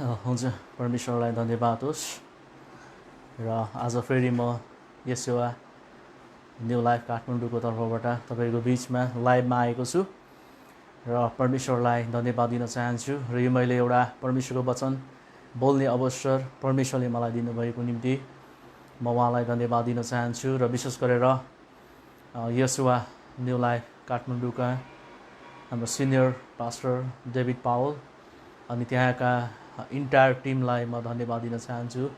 हुन्छ परमेश्वरलाई धन्यवाद होस् र आज फेरि म यशोवा न्यू लाइफ काठमाडौँको तर्फबाट तपाईँको बिचमा लाइभमा आएको छु र परमेश्वरलाई धन्यवाद दिन चाहन्छु र यो मैले एउटा परमेश्वरको वचन बोल्ने अवसर परमेश्वरले मलाई दिनुभएको निम्ति म उहाँलाई धन्यवाद दिन चाहन्छु र विशेष गरेर यशोवा न्यू लाइफ काठमाडौँका हाम्रो सिनियर पास्टर डेभिड पावल अनि त्यहाँका इन्टायर टिमलाई म धन्यवाद दिन चाहन्छु।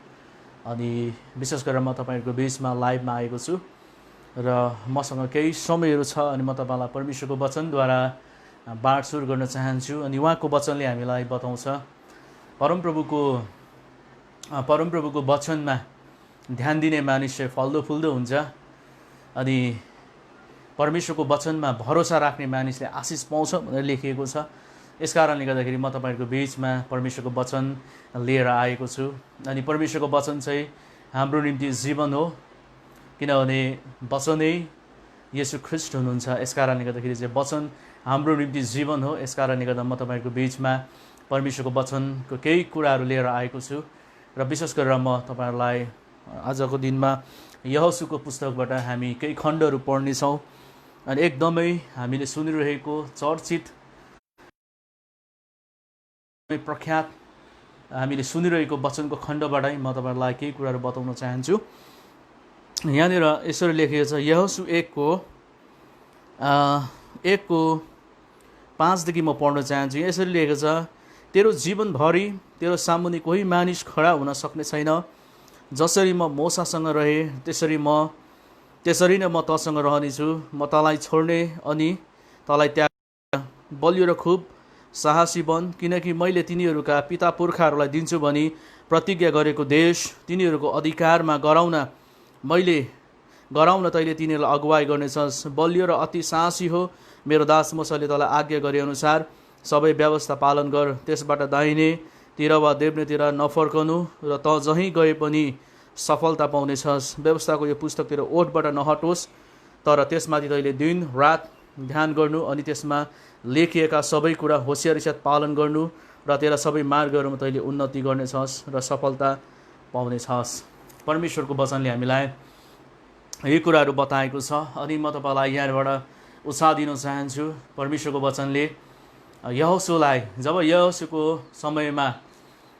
अनि विशेष गरेर म तपाईँहरूको बिचमा लाइभमा आएको छु र मसँग केही समयहरू छ अनि म तपाईँलाई परमेश्वरको वचनद्वारा बाँडचुँड गर्न चाहन्छु। अनि उहाँको वचनले हामीलाई बताउँछ परमप्रभुको वचनमा ध्यान दिने मानिस चाहिँ फल्दो फुल्दो हुन्छ अनि परमेश्वरको वचनमा भरोसा राख्ने मानिसले आशिष पाउँछ भनेर लेखिएको छ। यस कारणले गर्दाखेरि म तपाईँहरूको बिचमा परमेश्वरको वचन लिएर आएको छु। अनि परमेश्वरको वचन चाहिँ हाम्रो निम्ति जीवन हो किनभने वचनै येशू ख्रीष्ट हुनुहुन्छ। यस कारणले गर्दाखेरि चाहिँ वचन हाम्रो निम्ति जीवन हो। यस कारणले गर्दा म तपाईँहरूको बिचमा परमेश्वरको वचनको केही कुराहरू लिएर आएको छु र विशेष गरेर म तपाईँहरूलाई आजको दिनमा यहोशूको पुस्तकबाट हामी केही खण्डहरू पढ्नेछौँ। अनि एकदमै हामीले सुनिरहेको चर्चित प्रख्यात हामीले सुनिरहेको वचनको खण्डबाटै म तपाईँहरूलाई केही कुराहरू बताउन चाहन्छु। यहाँनिर यसरी लेखिएको छ यहोशू 1:5 म पढ्न चाहन्छु। यसरी लेखेको छ तेरो जीवनभरि तेरो सामुन्ने कोही मानिस खडा हुन सक्ने छैन। जसरी म मोसासँग रहेँ त्यसरी नै म तँसँग रहनेछु। म तँलाई छोड्ने अनि तँलाई त्याग बलियो र खुब साहसी बन किनकि मैले तिनीहरूका पिता पुर्खाहरूलाई दिन्छु भनी प्रतिज्ञा गरेको देश तिनीहरूको अधिकारमा गराउन तैँले तिनीहरूलाई अगुवाई गर्नेछस्। बलियो र अति साहसी हो। मेरो दास मोसाले तँलाई आज्ञा गरे अनुसार सबै व्यवस्था पालन गर। त्यसबाट दाहिनेतिर वा देब्रेतिर नफर्कनु र तँ जहीँ गए पनि सफलता पाउनेछस्। व्यवस्थाको यो पुस्तकतिर ओठबाट नहटोस् तर त्यसमाथि तैँले दिन रात ध्यान गर्नु अनि त्यसमा लेखिएका सबै कुरा होसियारी साथ पालन गर्नु र तेरा सबै मार्गहरूमा तैँले उन्नति गर्नेछस् र सफलता पाउनेछस्। परमेश्वरको वचनले हामीलाई यी कुराहरू बताएको छ। अनि म तपाईँलाई यहाँबाट उत्साह दिन चाहन्छु। परमेश्वरको वचनले यहोशूलाई जब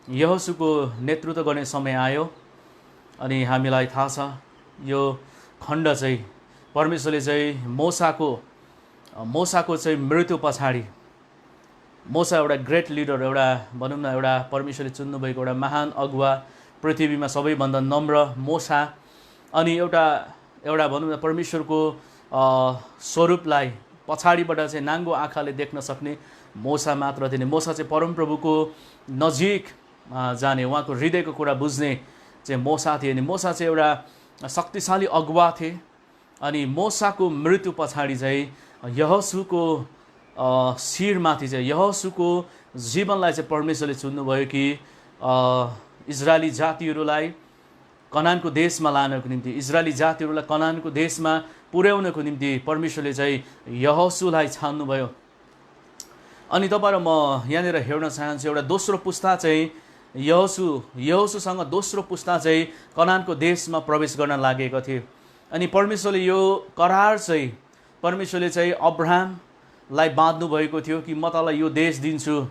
यहोशूको नेतृत्व गर्ने समय आयो अनि हामीलाई थाहा छ यो खण्ड चाहिँ परमेश्वरले चाहिँ मोसाको चाहिँ मृत्यु पछाडि मोसा एउटा ग्रेट लिडर एउटा भनौँ न एउटा परमेश्वरले चुन्नुभएको एउटा महान अगुवा पृथ्वीमा सबैभन्दा नम्र मोसा अनि एउटा भनौँ न परमेश्वरको स्वरूपलाई पछाडिबाट चाहिँ नाङ्गो आँखाले देख्न सक्ने मोसा मात्र थिएन। मोसा चाहिँ परमप्रभुको नजिक जाने उहाँको हृदयको कुरा बुझ्ने चाहिँ मोसा थिए। अनि मोसा चाहिँ एउटा शक्तिशाली अगुवा थिए। अनि मोसाको मृत्यु पछाडि चाहिँ यहोशूको शिरमाथि चाहिँ यहोशूको जीवनलाई चाहिँ परमेश्वरले चुन्नुभयो कि इजरायली जातिहरूलाई कनानको देशमा लानको निम्ति इजरायली जातिहरूलाई कनानको देशमा पुर्याउनको निम्ति परमेश्वरले चाहिँ यहोशूलाई छान्नुभयो। अनि तपाईँ र म यहाँनिर हेर्न चाहन्छु एउटा दोस्रो पुस्ता चाहिँ यहोशूसँग दोस्रो पुस्ता चाहिँ कनानको देशमा प्रवेश गर्न लागेको थियो। अनि परमेश्वरले यो करार चाहिँ परमेश्वरले चाहिँ अब्राहमलाई बाँध्नु भएको थियो कि म तँलाई यो देश दिन्छु।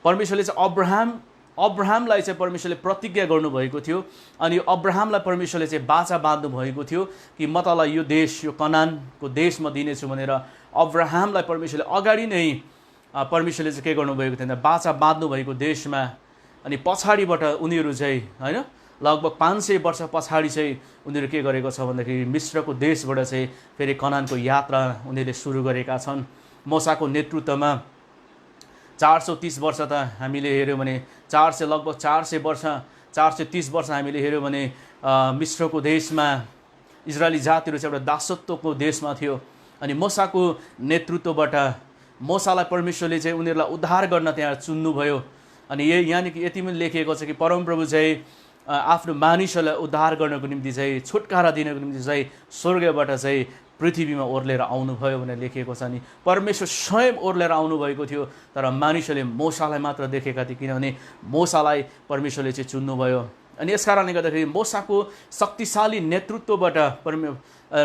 परमेश्वरले चाहिँ अब्राहमलाई चाहिँ परमेश्वरले प्रतिज्ञा गर्नुभएको थियो अनि अब्राहमलाई परमेश्वरले चाहिँ बाचा बाँध्नु भएको थियो कि म तँलाई यो देश यो कनानको देश म दिनेछु भनेर अब्राहमलाई परमेश्वरले अगाडि नै परमेश्वरले चाहिँ के गर्नुभएको थिएन बाचा बाँध्नु भएको देशमा। अनि पछाडिबाट उनीहरू चाहिँ होइन लगभग 500 वर्ष पछाडि चाहिँ उनीहरू के गरेको छ भन्दाखेरि मिश्रको देशबाट चाहिँ फेरि कनानको यात्रा उनीहरूले सुरु गरेका छन्। मोसाको नेतृत्वमा 430 वर्ष त हामीले हेऱ्यौँ भने लगभग 430 वर्ष हामीले हेऱ्यौँ भने मिश्रको देशमा इजरायली जातिहरू चाहिँ एउटा दासत्वको देशमा थियो। अनि मोसाको नेतृत्वबाट मोसालाई परमेश्वरले चाहिँ उनीहरूलाई उद्धार गर्न त्यहाँ चुन्नुभयो। अनि यहाँनिर यति पनि लेखिएको छ कि परमप्रभु चाहिँ आफ्नो मानिसहरूलाई उद्धार गर्नको निम्ति चाहिँ छुटकारा दिनको निम्ति चाहिँ स्वर्गबाट चाहिँ पृथ्वीमा ओर्लेर आउनुभयो भनेर लेखिएको छ। नि परमेश्वर स्वयं ओर्लेर आउनुभएको थियो, तर मानिसहरूले मोसालाई मात्र देखेका थिए, किनभने मोसालाई परमेश्वरले चाहिँ चुन्नुभयो। अनि यस कारणले गर्दाखेरि मोसाको शक्तिशाली नेतृत्वबाट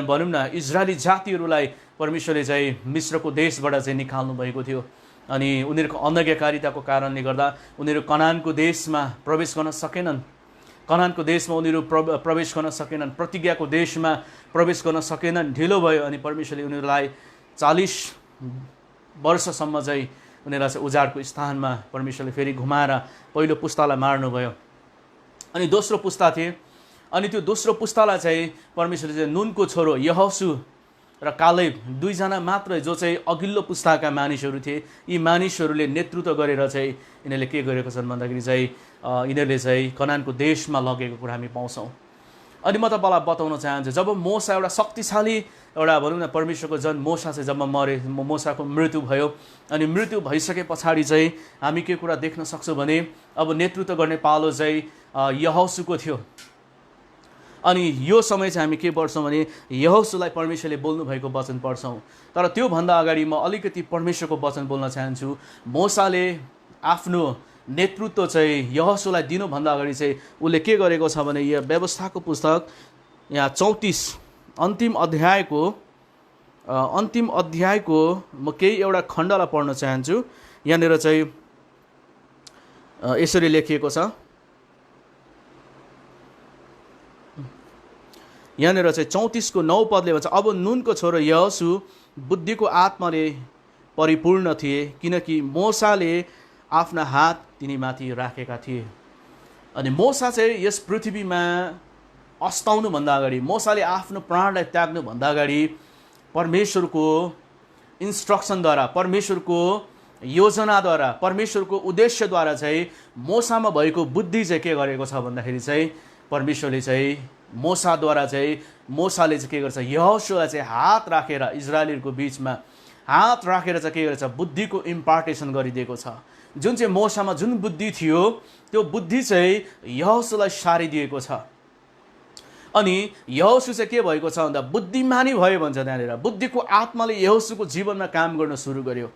भनौँ न इजरायली जातिहरूलाई परमेश्वरले चाहिँ मिश्रको देशबाट चाहिँ निकाल्नु भएको थियो। अनि उनीहरूको अनज्ञाकारिताको कारणले गर्दा उनीहरू कनानको देशमा प्रवेश गर्न सकेनन्। कनानको देशमा उनीहरू प्रवेश गर्न सकेनन्, प्रतिज्ञाको देशमा प्रवेश गर्न सकेनन्, ढिलो भयो। अनि परमेश्वरले उनीहरूलाई 40 वर्षसम्म चाहिँ उनीहरूलाई चाहिँ उजाडको स्थानमा परमेश्वरले फेरि घुमाएर पहिलो पुस्तालाई मार्नुभयो। अनि दोस्रो पुस्ता थिए, अनि त्यो दोस्रो पुस्तालाई चाहिँ परमेश्वरले चाहिँ नुनको छोरो यहोशू र कालेब दुईजना मात्र जो चाहिँ अघिल्लो पुस्ताका मानिसहरू थिए, यी मानिसहरूले नेतृत्व गरेर चाहिँ यिनीहरूले के गरेको छन् भन्दाखेरि चाहिँ यिनीहरूले चाहिँ कनानको देशमा लगेको कुरा हामी पाउँछौँ। अनि म तपाईँलाई बताउन चाहन्छु, जब मोसा एउटा शक्तिशाली एउटा भनौँ न परमेश्वरको जन मोसा चाहिँ जब मरे, मोसाको मृत्यु भयो। अनि मृत्यु भइसके पछाडि चाहिँ हामी के कुरा देख्न सक्छौँ भने अब नेतृत्व गर्ने पालो चाहिँ यहोशूको थियो। अनि यो समय चाहिँ हामी के पढ्छौँ भने यहोशूलाई परमेश्वरले बोल्नु भएको वचन पढ्छौँ। तर त्योभन्दा अगाडि म अलिकति परमेश्वरको वचन बोल्न चाहन्छु। मोसाले आफ्नो नेतृत्व चाहिँ यहोशूलाई दिनुभन्दा अगाडि चाहिँ उसले के गरेको छ भने यो व्यवस्थाको पुस्तक यहाँ 34 अन्तिम अध्यायको म केही एउटा खण्डलाई पढ्न चाहन्छु। यहाँनिर चाहिँ यसरी लेखिएको छ, यहाँनिर चाहिँ 34को 9 पदले भन्छ, अब नुनको छोरो यहोशू बुद्धिको आत्माले परिपूर्ण थिए, किनकि मोसाले आफ्ना हात तिनीमाथि राखेका थिए। अनि मोसा चाहिँ यस पृथ्वीमा अस्ताउनुभन्दा अगाडि, मोसाले आफ्नो प्राणलाई त्याग्नुभन्दा अगाडि परमेश्वरको इन्स्ट्रक्सनद्वारा, परमेश्वरको योजनाद्वारा, परमेश्वरको उद्देश्यद्वारा चाहिँ मोसामा भएको बुद्धि चाहिँ के गरेको छ भन्दाखेरि चाहिँ परमेश्वरले चाहिँ मोसाद्वारा चाहिँ मोसाले चाहिँ के गर्छ, यहोशूलाई चाहिँ हात राखेर इजरायलीहरूको बिचमा हात राखेर चाहिँ के गरेछ, बुद्धिको इम्पार्टेसन गरिदिएको छ। जुन चाहिँ मोसामा जुन बुद्धि थियो त्यो बुद्धि चाहिँ यहोशूलाई सारिदिएको छ। अनि यहोशू चाहिँ के भएको छ भन्दा बुद्धिमानी भयो भन्छ त्यहाँनिर। बुद्धिको आत्माले यहोशूको जीवनमा काम गर्न सुरु गर्यो।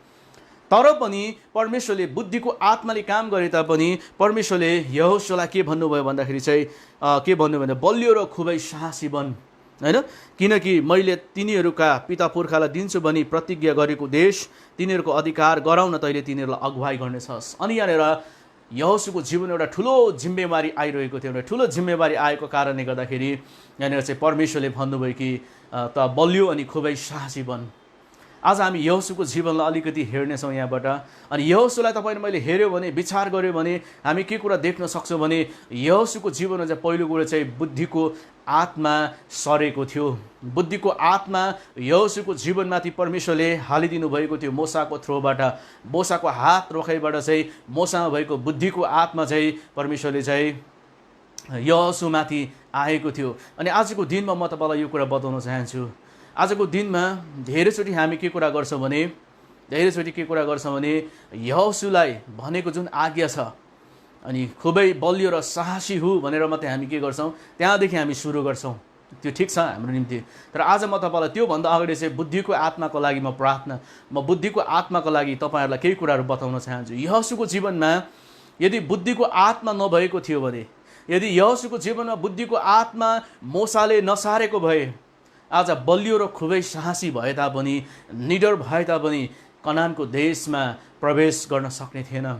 तर पनि परमेश्वरले बुद्धिको आत्माले काम गरे तापनि परमेश्वरले यहोशूलाई के भन्नुभयो भन्दाखेरि चाहिँ के भन्नुभयो भने बलियो र खुबै साहसी बन, हैन, किनकि मैले तिनीहरूका पिता पुर्खालाई दिन्छु भनी प्रतिज्ञा गरेको देश तिनीहरूको अधिकार गराउन तैँले तिनीहरूलाई अगुवाई गर्नेछस्। अनि यहाँनिर यहोशूको जीवन एउटा ठुलो जिम्मेवारी आइरहेको थियो। एउटा ठुलो जिम्मेवारी आएको कारणले गर्दाखेरि यहाँनिर चाहिँ परमेश्वरले भन्नुभयो कि त बलियो अनि खुबै साहसी बन। आज हामी यहोशूको जीवनलाई अलिकति हेर्नेछौँ यहाँबाट। अनि यहोशूलाई तपाईँले मैले हेऱ्यो भने, विचार गऱ्यो भने हामी के कुरा देख्न सक्छौँ भने यहोशूको जीवनमा चाहिँ पहिलो कुरो चाहिँ बुद्धिको आत्मा सरेको थियो। बुद्धिको आत्मा यहोशूको जीवनमाथि परमेश्वरले हालिदिनु भएको थियो मोसाको थ्रोबाट। मोसाको हात रोकाइबाट चाहिँ मोसामा भएको बुद्धिको आत्मा चाहिँ परमेश्वरले चाहिँ यहोशूमाथि आएको थियो। अनि आजको दिनमा म तपाईँलाई यो कुरा बताउन चाहन्छु। आजको दिनमा धेरैचोटि हामी के कुरा गर्छौँ भने यहोशूलाई भनेको जुन आज्ञा छ अनि खुबै बलियो र साहसी हु भनेर मात्रै हामी के गर्छौँ, त्यहाँदेखि हामी सुरु गर्छौँ। त्यो ठिक छ हाम्रो निम्ति। तर आज म तपाईँलाई त्योभन्दा अगाडि चाहिँ बुद्धिको आत्माको लागि म बुद्धिको आत्माको लागि तपाईँहरूलाई केही कुराहरू बताउन चाहन्छु। यहोशूको जीवनमा यदि बुद्धिको आत्मा नभएको थियो भने, यदि यहोशूको जीवनमा बुद्धिको आत्मा मोसाले नसारेको भए आज बलियो र खुबै साहसी भए तापनि, निडर भए तापनि कनानको देशमा प्रवेश गर्न सक्ने थिएन।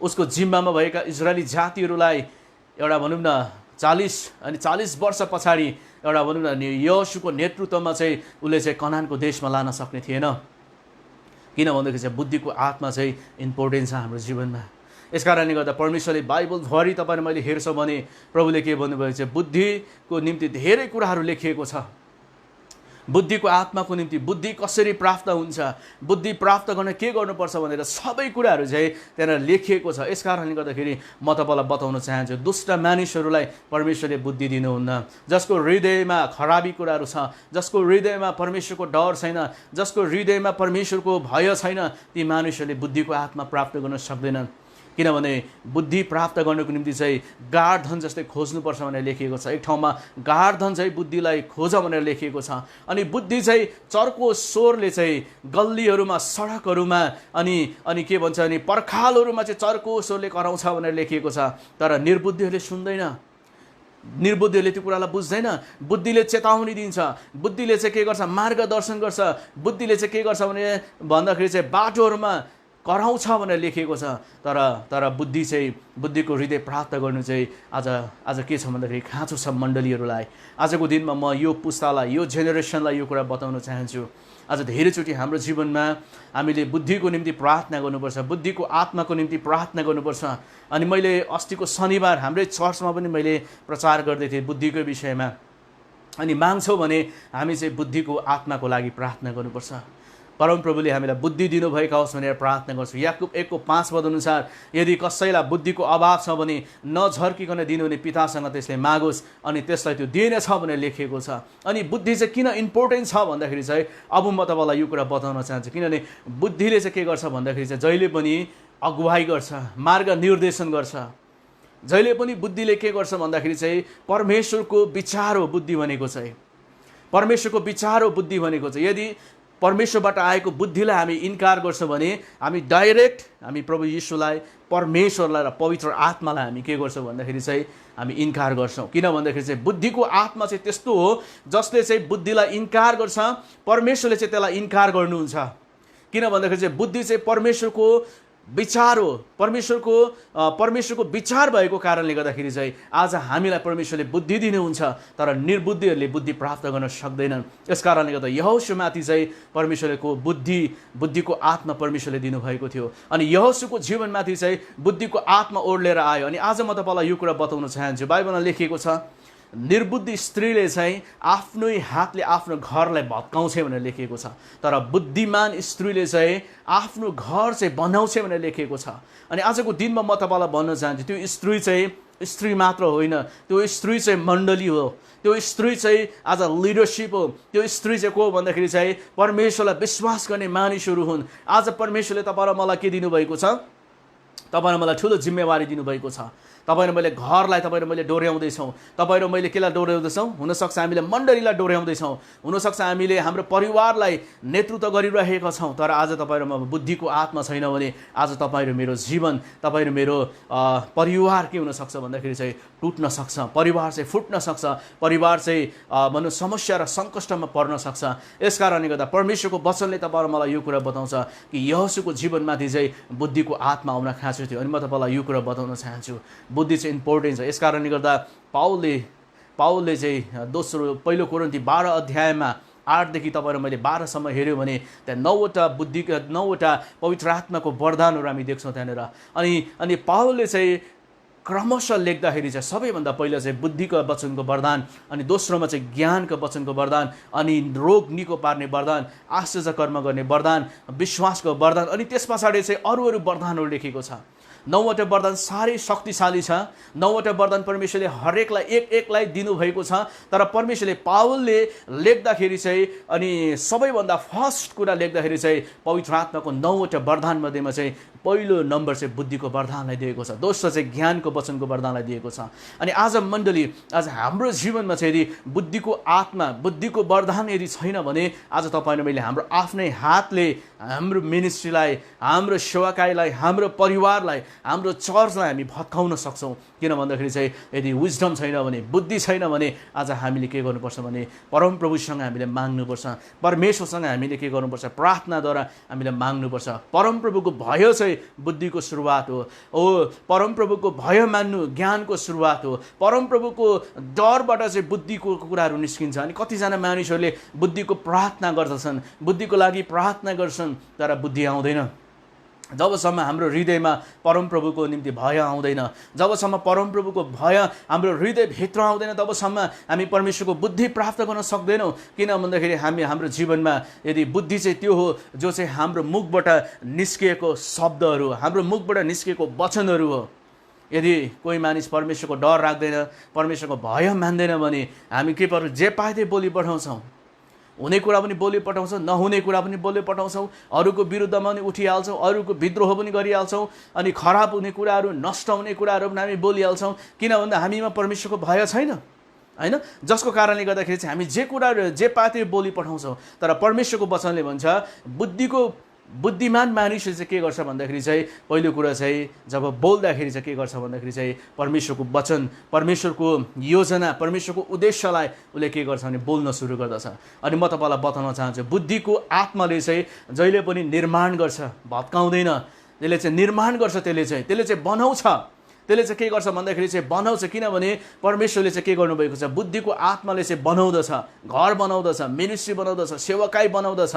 उसको जिम्मामा भएका इजरायली जातिहरूलाई एउटा भनौँ न 40 वर्ष पछाडि एउटा भनौँ न यहोशूको नेतृत्वमा चाहिँ उसले चाहिँ कनानको देशमा लान सक्ने थिएन। किन भन्दाखेरि चाहिँ बुद्धिको आत्मा चाहिँ इम्पोर्टेन्ट छ हाम्रो जीवनमा। यस कारणले गर्दा परमेश्वरले बाइबलभरि तपाईँले मैले हेर्छौँ भने प्रभुले के भन्नुभएको छ, बुद्धिको निम्ति धेरै कुराहरू लेखिएको छ। बुद्धिको आत्माको निम्ति बुद्धि कसरी प्राप्त हुन्छ, बुद्धि प्राप्त गर्न के गर्नुपर्छ भनेर सबै कुराहरू चाहिँ त्यहाँ लेखिएको छ। यस कारणले गर्दाखेरि म तपाईँलाई बताउन चाहन्छु, दुष्ट मानिसहरूलाई परमेश्वरले बुद्धि दिनुहुन्न। जसको हृदयमा खराबी कुराहरू छ, जसको हृदयमा परमेश्वरको डर छैन, जसको हृदयमा परमेश्वरको भय छैन, ती मानिसहरूले बुद्धिको आत्मा प्राप्त गर्न सक्दैनन्। किनभने बुद्धि प्राप्त गर्नको निम्ति चाहिँ गाढ धन जस्तै खोज्नुपर्छ भनेर लेखिएको छ। एक ठाउँमा गाढ धन चाहिँ बुद्धिलाई खोज भनेर लेखिएको छ। अनि बुद्धि चाहिँ चर्को स्वरले चाहिँ गल्लीहरूमा, सडकहरूमा अनि के भन्छ अनि पर्खालहरूमा चाहिँ चर्को स्वरले कराउँछ भनेर लेखिएको छ। तर निर्बुद्धिहरूले सुन्दैन, निर्बुद्धिहरूले त्यो कुरालाई बुझ्दैन। बुद्धिले चेतावनी दिन्छ, बुद्धिले चाहिँ के गर्छ, मार्गदर्शन गर्छ। बुद्धिले चाहिँ के गर्छ भने भन्दाखेरि चाहिँ बाटोहरूमा कराउँछ भनेर लेखिएको छ। तर बुद्धिको हृदय प्राप्त गर्नु चाहिँ आज के छ भन्दाखेरि खाँचो छ मण्डलीहरूलाई। आजको दिनमा म यो पुस्तालाई, यो जेनेरेसनलाई यो कुरा बताउन चाहन्छु। आज धेरैचोटि हाम्रो जीवनमा हामीले बुद्धिको निम्ति प्रार्थना गर्नुपर्छ, बुद्धिको आत्माको निम्ति प्रार्थना गर्नुपर्छ। अनि मैले अस्तिको शनिबार हाम्रै चर्चमा पनि मैले प्रचार गर्दै थिएँ बुद्धिको विषयमा। अनि माग्छौँ भने हामी चाहिँ बुद्धिको आत्माको लागि प्रार्थना गर्नुपर्छ। परमप्रभुले हामीलाई बुद्धि दिनुभएका होस् भनेर प्रार्थना गर्छु। याकुब 1:5 अनुसार यदि कसैलाई बुद्धिको अभाव छ भने नझर्किकन दिनुहुने पितासँग त्यसले मागोस् अनि त्यसलाई त्यो दिनेछ भनेर लेखिएको छ। अनि बुद्धि चाहिँ किन इम्पोर्टेन्ट छ भन्दाखेरि चाहिँ अब म तपाईँलाई यो कुरा बताउन चाहन्छु। किनभने बुद्धिले चाहिँ के गर्छ भन्दाखेरि चाहिँ जहिले पनि अगुवाई गर्छ, मार्ग निर्देशन गर्छ। जहिले पनि बुद्धिले के गर्छ भन्दाखेरि चाहिँ परमेश्वरको विचार हो बुद्धि भनेको चाहिँ, परमेश्वरको विचार हो बुद्धि भनेको चाहिँ। यदि परमेश्वरबाट आएको बुद्धिलाई हामी इन्कार गर्छौँ भने हामी डाइरेक्ट हामी प्रभु यीशुलाई, परमेश्वरलाई र पवित्र आत्मालाई हामी के गर्छौँ भन्दाखेरि चाहिँ हामी इन्कार गर्छौँ। किन भन्दाखेरि चाहिँ बुद्धिको आत्मा चाहिँ त्यस्तो हो जसले चाहिँ बुद्धिलाई इन्कार गर्छ, परमेश्वरले चाहिँ त्यसलाई इन्कार गर्नुहुन्छ। किन भन्दाखेरि चाहिँ बुद्धि चाहिँ परमेश्वरको विचार हो, परमेश्वरको विचार भएको कारणले गर्दाखेरि चाहिँ आज हामीलाई परमेश्वरले बुद्धि दिनुहुन्छ, तर निर्बुद्धिहरूले बुद्धि प्राप्त गर्न सक्दैनन्। यस कारणले गर्दा यहोशूमाथि चाहिँ परमेश्वरको बुद्धिको आत्मा परमेश्वरले दिनुभएको थियो। अनि यहोशूको जीवनमाथि चाहिँ बुद्धिको आत्मा ओर्लेर आयो। अनि आज म तपाईँलाई यो कुरा बताउन चाहन्छु। बाइबलमा लेखिएको छ निर्बुद्धि स्त्रीले चाहिँ आफ्नै हातले आफ्नो घरलाई भत्काउँछ भनेर लेखिएको छ, तर बुद्धिमान स्त्रीले चाहिँ आफ्नो घर चाहिँ बनाउँछ भनेर लेखिएको छ। अनि आजको दिनमा म तपाईँलाई भन्न चाहन्छु त्यो स्त्री चाहिँ स्त्री मात्र होइन, त्यो स्त्री चाहिँ मण्डली हो, त्यो स्त्री चाहिँ आज लिडरसिप हो। त्यो स्त्री चाहिँ को भन्दाखेरि चाहिँ परमेश्वरलाई विश्वास गर्ने मानिसहरू हुन्। आज परमेश्वरले तपाईँ र मलाई के दिनुभएको छ, तपाईँ र मलाई ठुलो जिम्मेवारी दिनुभएको छ। तपाईँ र मैले घरलाई तपाईँ र मैले डोर्याउँदैछौँ, तपाईँ र मैले केलाई डोर्याउँदैछौँ, हुनसक्छ हामीले मण्डलीलाई डोर्याउँदैछौँ, हुनसक्छ हामीले हाम्रो परिवारलाई नेतृत्व गरिरहेका छौँ। तर आज तपाईँ र म बुद्धिको आत्मा छैन भने आज तपाईँ र मेरो जीवन, तपाईँ र मेरो परिवार के हुनसक्छ भन्दाखेरि चाहिँ टुट्न सक्छ, परिवार चाहिँ फुट्न सक्छ, परिवार चाहिँ भनौँ समस्या र सङ्कष्टमा पर्न सक्छ। यस कारणले गर्दा परमेश्वरको वचनले तपाईँ र मलाई यो कुरा बताउँछ कि यहोशूको जीवनमाथि चाहिँ बुद्धिको आत्मा आउन खाँचो थियो। अनि म तपाईँलाई यो कुरा बताउन चाहन्छु बुद्धि चाहिँ इम्पोर्टेन्ट छ। यस कारणले गर्दा पाउलले चाहिँ पहिलो कोरिन्थी 12 अध्यायमा 8देखि तपाईँ र मैले 12सम्म हेऱ्यो भने त्यहाँ 9वटा पवित्र आत्माको वरदानहरू हामी देख्छौँ त्यहाँनिर। अनि पाउलले चाहिँ क्रमशः लेख्दाखेरि चाहिँ सबैभन्दा पहिला चाहिँ बुद्धिको वचनको वरदान, अनि दोस्रोमा चाहिँ ज्ञानको वचनको वरदान, अनि रोग निको पार्ने वरदान, आश्चर्य कर्म गर्ने वरदान, विश्वासको वरदान, अनि त्यस पछाडि चाहिँ अरू वरदानहरू लेखेको छ। 9वटा वरदान साह्रै शक्तिशाली छ। 9वटा वरदान परमेश्वरले हरेकलाई एकलाई दिनुभएको छ। तर परमेश्वरले पावलले लेख्दाखेरि चाहिँ अनि सबैभन्दा फर्स्ट कुरा लेख्दाखेरि चाहिँ पवित्र आत्माको 9वटा वरदान मध्येमा चाहिँ पहिलो नम्बर चाहिँ बुद्धिको वरदानलाई दिएको छ, दोस्रो चाहिँ ज्ञानको वचनको वरदानलाई दिएको छ। अनि आज मण्डली, आज हाम्रो जीवनमा चाहिँ यदि बुद्धिको आत्मा, बुद्धिको वरदान यदि छैन भने आज तपाईँ र मैले हाम्रो आफ्नै हातले हाम्रो मिनिस्ट्रीलाई, हाम्रो सेवाकाईलाई, हाम्रो परिवारलाई, हाम्रो चर्चलाई हामी भत्काउन सक्छौँ। किन भन्दाखेरि चाहिँ यदि विजडम छैन भने, बुद्धि छैन भने आज हामीले के गर्नुपर्छ भने परमप्रभुसँग हामीले माग्नुपर्छ, परमेश्वरसँग हामीले के गर्नुपर्छ, प्रार्थनाद्वारा हामीले माग्नुपर्छ। परमप्रभुको भय चाहिँ बुद्धिको सुरुवात हो। परमप्रभुको भय मान्नु ज्ञानको सुरुवात हो। परमप्रभुको डरबाट चाहिँ बुद्धिको कुराहरू निस्किन्छ। अनि कतिजना मानिसहरूले बुद्धिको प्रार्थना गर्दछन्, बुद्धिको लागि प्रार्थना गर्छन्, तर बुद्धि आउँदैन। जबसम्म हाम्रो हृदयमा परमप्रभुको निम्ति भय आउँदैन, जबसम्म परमप्रभुको भय हाम्रो हृदयभित्र आउँदैन, तबसम्म हामी परमेश्वरको बुद्धि प्राप्त गर्न सक्दैनौँ। किन भन्दाखेरि हाम्रो जीवनमा यदि बुद्धि चाहिँ त्यो हो जो चाहिँ हाम्रो मुखबाट निस्किएको शब्दहरू, हाम्रो मुखबाट निस्किएको वचनहरू हो। यदि कोही मानिस परमेश्वरको डर राख्दैन, परमेश्वरको भय मान्दैन भने हामी के पर्छ, जे पाए त्यही बोली पठाउँछौँ। हुने कुरा पनि बोली पठाउँछौँ, नहुने कुरा पनि बोली पठाउँछौँ, अरूको विरुद्धमा पनि उठिहाल्छौँ, अरूको विद्रोह पनि गरिहाल्छौँ, अनि खराब हुने कुराहरू, नष्ट हुने कुराहरू पनि हामी बोलिहाल्छौँ। किन भन्दा हामीमा परमेश्वरको भय छैन, होइन? जसको कारणले गर्दाखेरि चाहिँ हामी जे कुराहरू जे पाते बोली पठाउँछौँ। तर परमेश्वरको वचनले भन्छ बुद्धिमान मानिसले चाहिँ के गर्छ भन्दाखेरि चाहिँ पहिलो कुरा चाहिँ जब बोल्दाखेरि चाहिँ के गर्छ भन्दाखेरि चाहिँ परमेश्वरको वचन, परमेश्वरको योजना, परमेश्वरको उद्देश्यलाई उसले के गर्छ भने बोल्न सुरु गर्दछ। अनि म तपाईँलाई बताउन चाहन्छु, बुद्धिको आत्माले चाहिँ जहिले पनि निर्माण गर्छ, भत्काउँदैन। त्यसले चाहिँ निर्माण गर्छ, त्यसले चाहिँ बनाउँछ। त्यसले चाहिँ के गर्छ भन्दाखेरि चाहिँ बनाउँछ। किनभने परमेश्वरले चाहिँ के गर्नुभएको छ, बुद्धिको आत्माले चाहिँ बनाउँदछ, घर बनाउँदछ, मिनिस्ट्री बनाउँदछ, सेवकाई बनाउँदछ।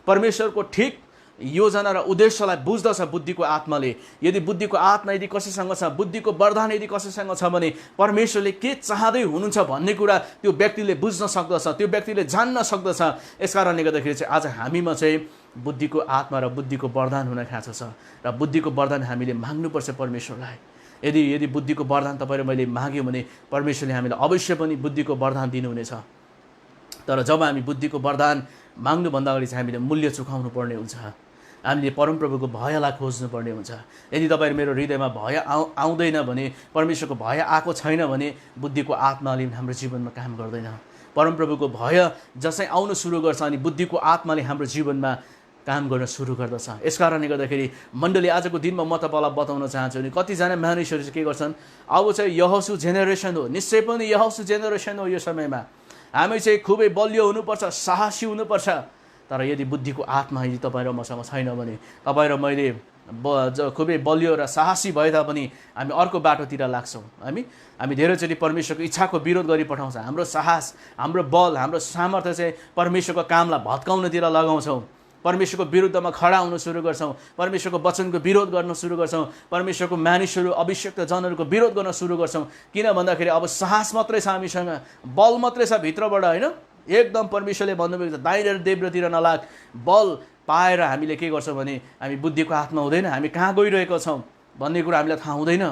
परमेश्वरको ठिक योजना र उद्देश्यलाई बुझ्दछ बुद्धिको आत्माले। यदि बुद्धिको आत्मा यदि कसैसँग छ, बुद्धिको वरदान यदि कसैसँग छ भने परमेश्वरले के चाहँदै हुनुहुन्छ भन्ने कुरा त्यो व्यक्तिले बुझ्न सक्दछ, त्यो व्यक्तिले जान्न सक्दछ। यस कारणले गर्दाखेरि चाहिँ आज हामीमा चाहिँ बुद्धिको आत्मा र बुद्धिको वरदान हुन खाँचो छ, र बुद्धिको वरदान हामीले माग्नुपर्छ परमेश्वरलाई। यदि बुद्धिको वरदान तपाईँ र मैले माग्यौँ भने परमेश्वरले हामीलाई अवश्य पनि बुद्धिको वरदान दिनुहुनेछ। तर जब हामी बुद्धिको वरदान माग्नुभन्दा अगाडि चाहिँ हामीले मूल्य चुकाउनु पर्ने हुन्छ। हामीले परमप्रभुको भयलाई खोज्नुपर्ने हुन्छ। यदि तपाईँ मेरो हृदयमा भय आउँदैन भने, परमेश्वरको भय आएको छैन भने बुद्धिको आत्माले हाम्रो जीवनमा काम गर्दैन। परमप्रभुको भय जसै आउन सुरु गर्छ अनि बुद्धिको आत्माले हाम्रो जीवनमा काम गर्न सुरु गर्दछ। यस कारणले गर्दाखेरि मण्डली आजको दिनमा म तपाईँलाई बताउन चाहन्छु नि कतिजना मानिसहरू चाहिँ के गर्छन्, अब चाहिँ यहोशू जेनेरेसन हो, निश्चय पनि यहोशू जेनेरेसन हो। यो समयमा हामी चाहिँ खुबै बलियो हुनुपर्छ, साहसी हुनुपर्छ। तर यदि बुद्धिको आत्मा यदि तपाईँ र मसँग छैन भने, तपाईँ र मैले खुबै बलियो र साहसी भए तापनि हामी अर्को बाटोतिर लाग्छौँ। हामी धेरैचोटि परमेश्वरको इच्छाको विरोध गरी पठाउँछ। हाम्रो साहस, हाम्रो बल, हाम्रो सामर्थ्य चाहिँ परमेश्वरको कामलाई भत्काउनतिर लगाउँछौँ। परमेश्वरको विरुद्धमा खडा हुन सुरु गर्छौँ, परमेश्वरको वचनको विरोध गर्न सुरु गर्छौँ, परमेश्वरको मानिसहरू, अभिषिक्त जनहरूको विरोध गर्न सुरु गर्छौँ। किन भन्दाखेरि अब साहस मात्रै छ हामीसँग, बल मात्रै छ भित्रबाट, होइन? एकदम परमेश्वरले भन्नुभएको छ दाहिने र देब्रेतिर नलाग। बल पाएर हामीले के गर्छौँ भने हामी बुद्धिको आत्मा हुँदैन, हामी कहाँ गइरहेको छौँ भन्ने कुरा हामीलाई थाहा हुँदैन।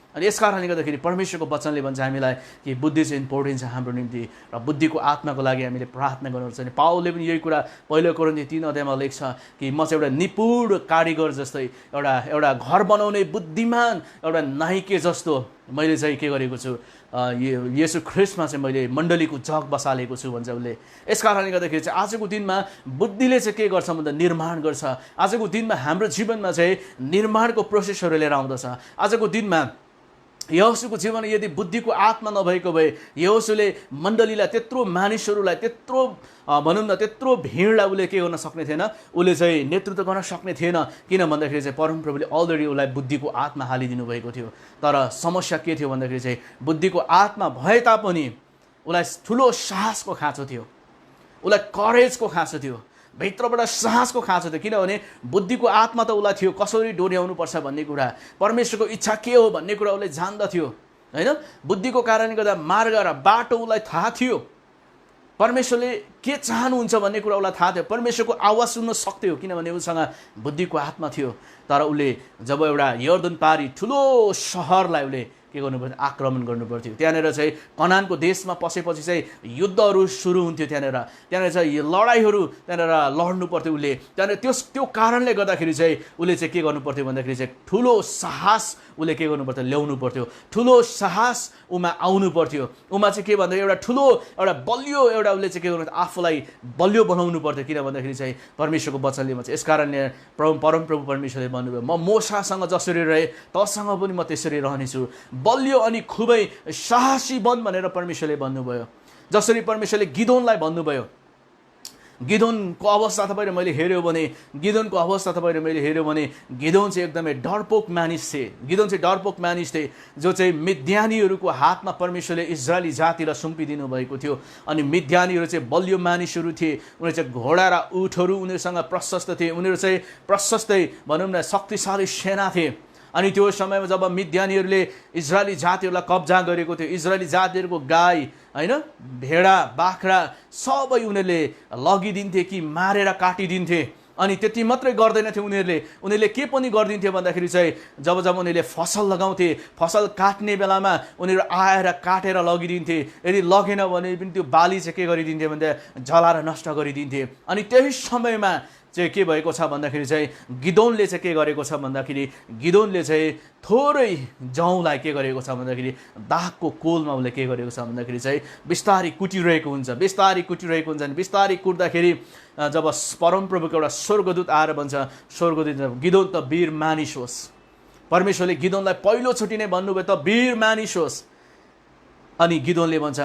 अनि यस कारणले गर्दाखेरि परमेश्वरको वचनले भन्छ हामीलाई कि बुद्धि चाहिँ इम्पोर्टेन्ट छ हाम्रो निम्ति, र बुद्धिको आत्माको लागि हामीले प्रार्थना गर्नुपर्छ। अनि पावलले पनि यही कुरा पहिलो कोरिन्थी 3 अध्यायमा लेख्छ कि म चाहिँ एउटा निपुण कारिगर जस्तै, एउटा घर बनाउने बुद्धिमान एउटा नाइके जस्तो मैले चाहिँ के गरेको छु, येशू ख्रिस्टमा चाहिँ मैले मण्डलीको जग बसालेको छु भन्छ उसले। यस कारणले गर्दाखेरि चाहिँ आजको दिनमा बुद्धिले चाहिँ के गर्छ भन्दा निर्माण गर्छ। आजको दिनमा हाम्रो जीवनमा चाहिँ निर्माणको प्रोसेसहरू लिएर आउँदछ। आजको दिनमा यहोशूको जीवन यदि बुद्धिको आत्मा नभएको भए यहोशूले मण्डलीलाई, त्यत्रो मानिसहरूलाई, त्यत्रो भनौँ न त्यत्रो भिडलाई उसले के गर्न सक्ने थिएन, उसले चाहिँ नेतृत्व गर्न सक्ने थिएन। किन भन्दाखेरि चाहिँ परमप्रभुले अलरेडी उसलाई बुद्धिको आत्मा हालिदिनु भएको थियो। तर समस्या के थियो भन्दाखेरि चाहिँ बुद्धिको आत्मा भए तापनि उसलाई ठुलो साहसको खाँचो थियो, उसलाई करेजको खाँचो थियो, भित्रबाट साहसको खाँचो थियो। किनभने बुद्धिको आत्मा त उसलाई थियो कसरी डोर्याउनु पर्छ भन्ने कुरा, परमेश्वरको इच्छा के हो भन्ने कुरा उसले जान्दथ्यो, होइन? बुद्धिको कारणले गर्दा मार्ग र बाटो उसलाई थाहा थियो, परमेश्वरले के चाहनुहुन्छ भन्ने कुरा उसलाई थाहा थियो, परमेश्वरको आवाज सुन्न सक्थ्यो किनभने उसँग बुद्धिको आत्मा थियो। तर उसले जब एउटा यर्दन पारी ठुलो सहरलाई उसले के गर्नुपर्थ्यो, आक्रमण गर्नुपर्थ्यो। त्यहाँनिर चाहिँ कनानको देशमा पसेपछि चाहिँ युद्धहरू सुरु हुन्थ्यो, त्यहाँनिर चाहिँ लडाइँहरू त्यहाँनिर लड्नु पर्थ्यो उसले। त्यहाँनिर त्यो कारणले गर्दाखेरि चाहिँ उसले चाहिँ के गर्नु पर्थ्यो भन्दाखेरि चाहिँ ठुलो साहस उसले के गर्नु पर्थ्यो, ल्याउनु पर्थ्यो, ठुलो साहस उमा आउनु पर्थ्यो। उमा चाहिँ के भन्दा एउटा ठुलो एउटा बलियो एउटा उसले चाहिँ के गर्नु, आफूलाई बलियो बनाउनु पर्थ्यो। किन भन्दाखेरि चाहिँ परमेश्वरको वचनले भन्छ, यस कारणले परमप्रभु परमेश्वरले भन्नुभयो म मोसासँग जसरी रहे तसँग पनि म त्यसरी रहनेछु, बलियो अनि खुबै साहसी बन भनेर परमेश्वरले भन्नुभयो। जसरी परमेश्वरले गिदोनलाई भन्नुभयो, गिदोनको अवस्था तपाईँले मैले हेऱ्यो भने गिदोन चाहिँ एकदमै डरपोक मानिस थिए। गिदोन चाहिँ डरपोक मानिस थिए जो चाहिँ मिद्यानीहरूको हातमा परमेश्वरले इजरायली जातिलाई सुम्पिदिनु भएको थियो। अनि मिद्यानीहरू चाहिँ बलियो मानिसहरू थिए, उनीहरू चाहिँ घोडा र उठहरू उनीहरूसँग प्रशस्त थिए, उनीहरू चाहिँ प्रशस्तै भनौँ न शक्तिशाली सेना थिए। अनि त्यो समयमा जब मिद्यानीहरूले इजरायली जातिहरूलाई कब्जा गरेको थियो, इजरायली जातिहरूको गाई, होइन, भेडा, बाख्रा सबै उनीहरूले लगिदिन्थे कि मारेर काटिदिन्थे। अनि त्यति मात्रै गर्दैनथे उनीहरूले के पनि गरिदिन्थ्यो भन्दाखेरि चाहिँ जब उनीहरूले फसल लगाउँथे, फसल काट्ने बेलामा उनीहरू आएर काटेर लगिदिन्थे। यदि लगेन भने पनि त्यो बाली चाहिँ के गरिदिन्थे भन्दा जलाएर नष्ट गरिदिन्थे। अनि त्यही समयमा चाहिँ के भएको छ भन्दाखेरि चाहिँ गिदोनले चाहिँ के गरेको छ भन्दाखेरि गिदोनले चाहिँ थोरै जौँलाई के गरेको छ भन्दाखेरि दागको कोलमा उसले के गरेको छ भन्दाखेरि चाहिँ बिस्तारै कुटिरहेको हुन्छ। अनि बिस्तारै कुट्दाखेरि जब परमप्रभुको एउटा स्वर्गदूत आएर भन्छ, स्वर्गदूत गिदोन त वीर मानिस होस्। परमेश्वरले गिदोनलाई पहिलोचोटि नै भन्नुभयो त वीर मानिस होस्। अनि गिदोनले भन्छ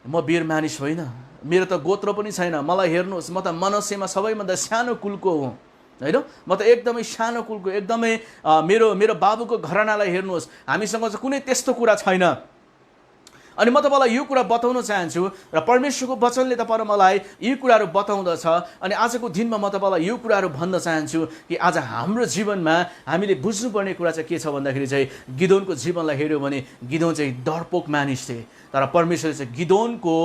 म वीर मानिस होइन, मेरो त गोत्र पनि छैन, मलाई हेर्नुहोस् म त मनस्यमा सबैभन्दा सानो कुलको हुँ होइन, म त एकदमै सानो कुलको, एकदमै मेरो बाबुको घरानालाई हेर्नुहोस्, हामीसँग चाहिँ कुनै त्यस्तो कुरा छैन। अनि म तपाईँलाई यो कुरा बताउन चाहन्छु र परमेश्वरको वचनले तपाईँलाई मलाई यी कुराहरू बताउँदछ। अनि आजको दिनमा म तपाईँलाई यो कुराहरू भन्न चाहन्छु कि आज हाम्रो जीवनमा हामीले बुझ्नुपर्ने कुरा चाहिँ के छ भन्दाखेरि चाहिँ गिदोनको जीवनलाई हेऱ्यो भने गिदोन चाहिँ डरपोक मानिस थिए, तर परमेश्वरले चाहिँ गिदोनको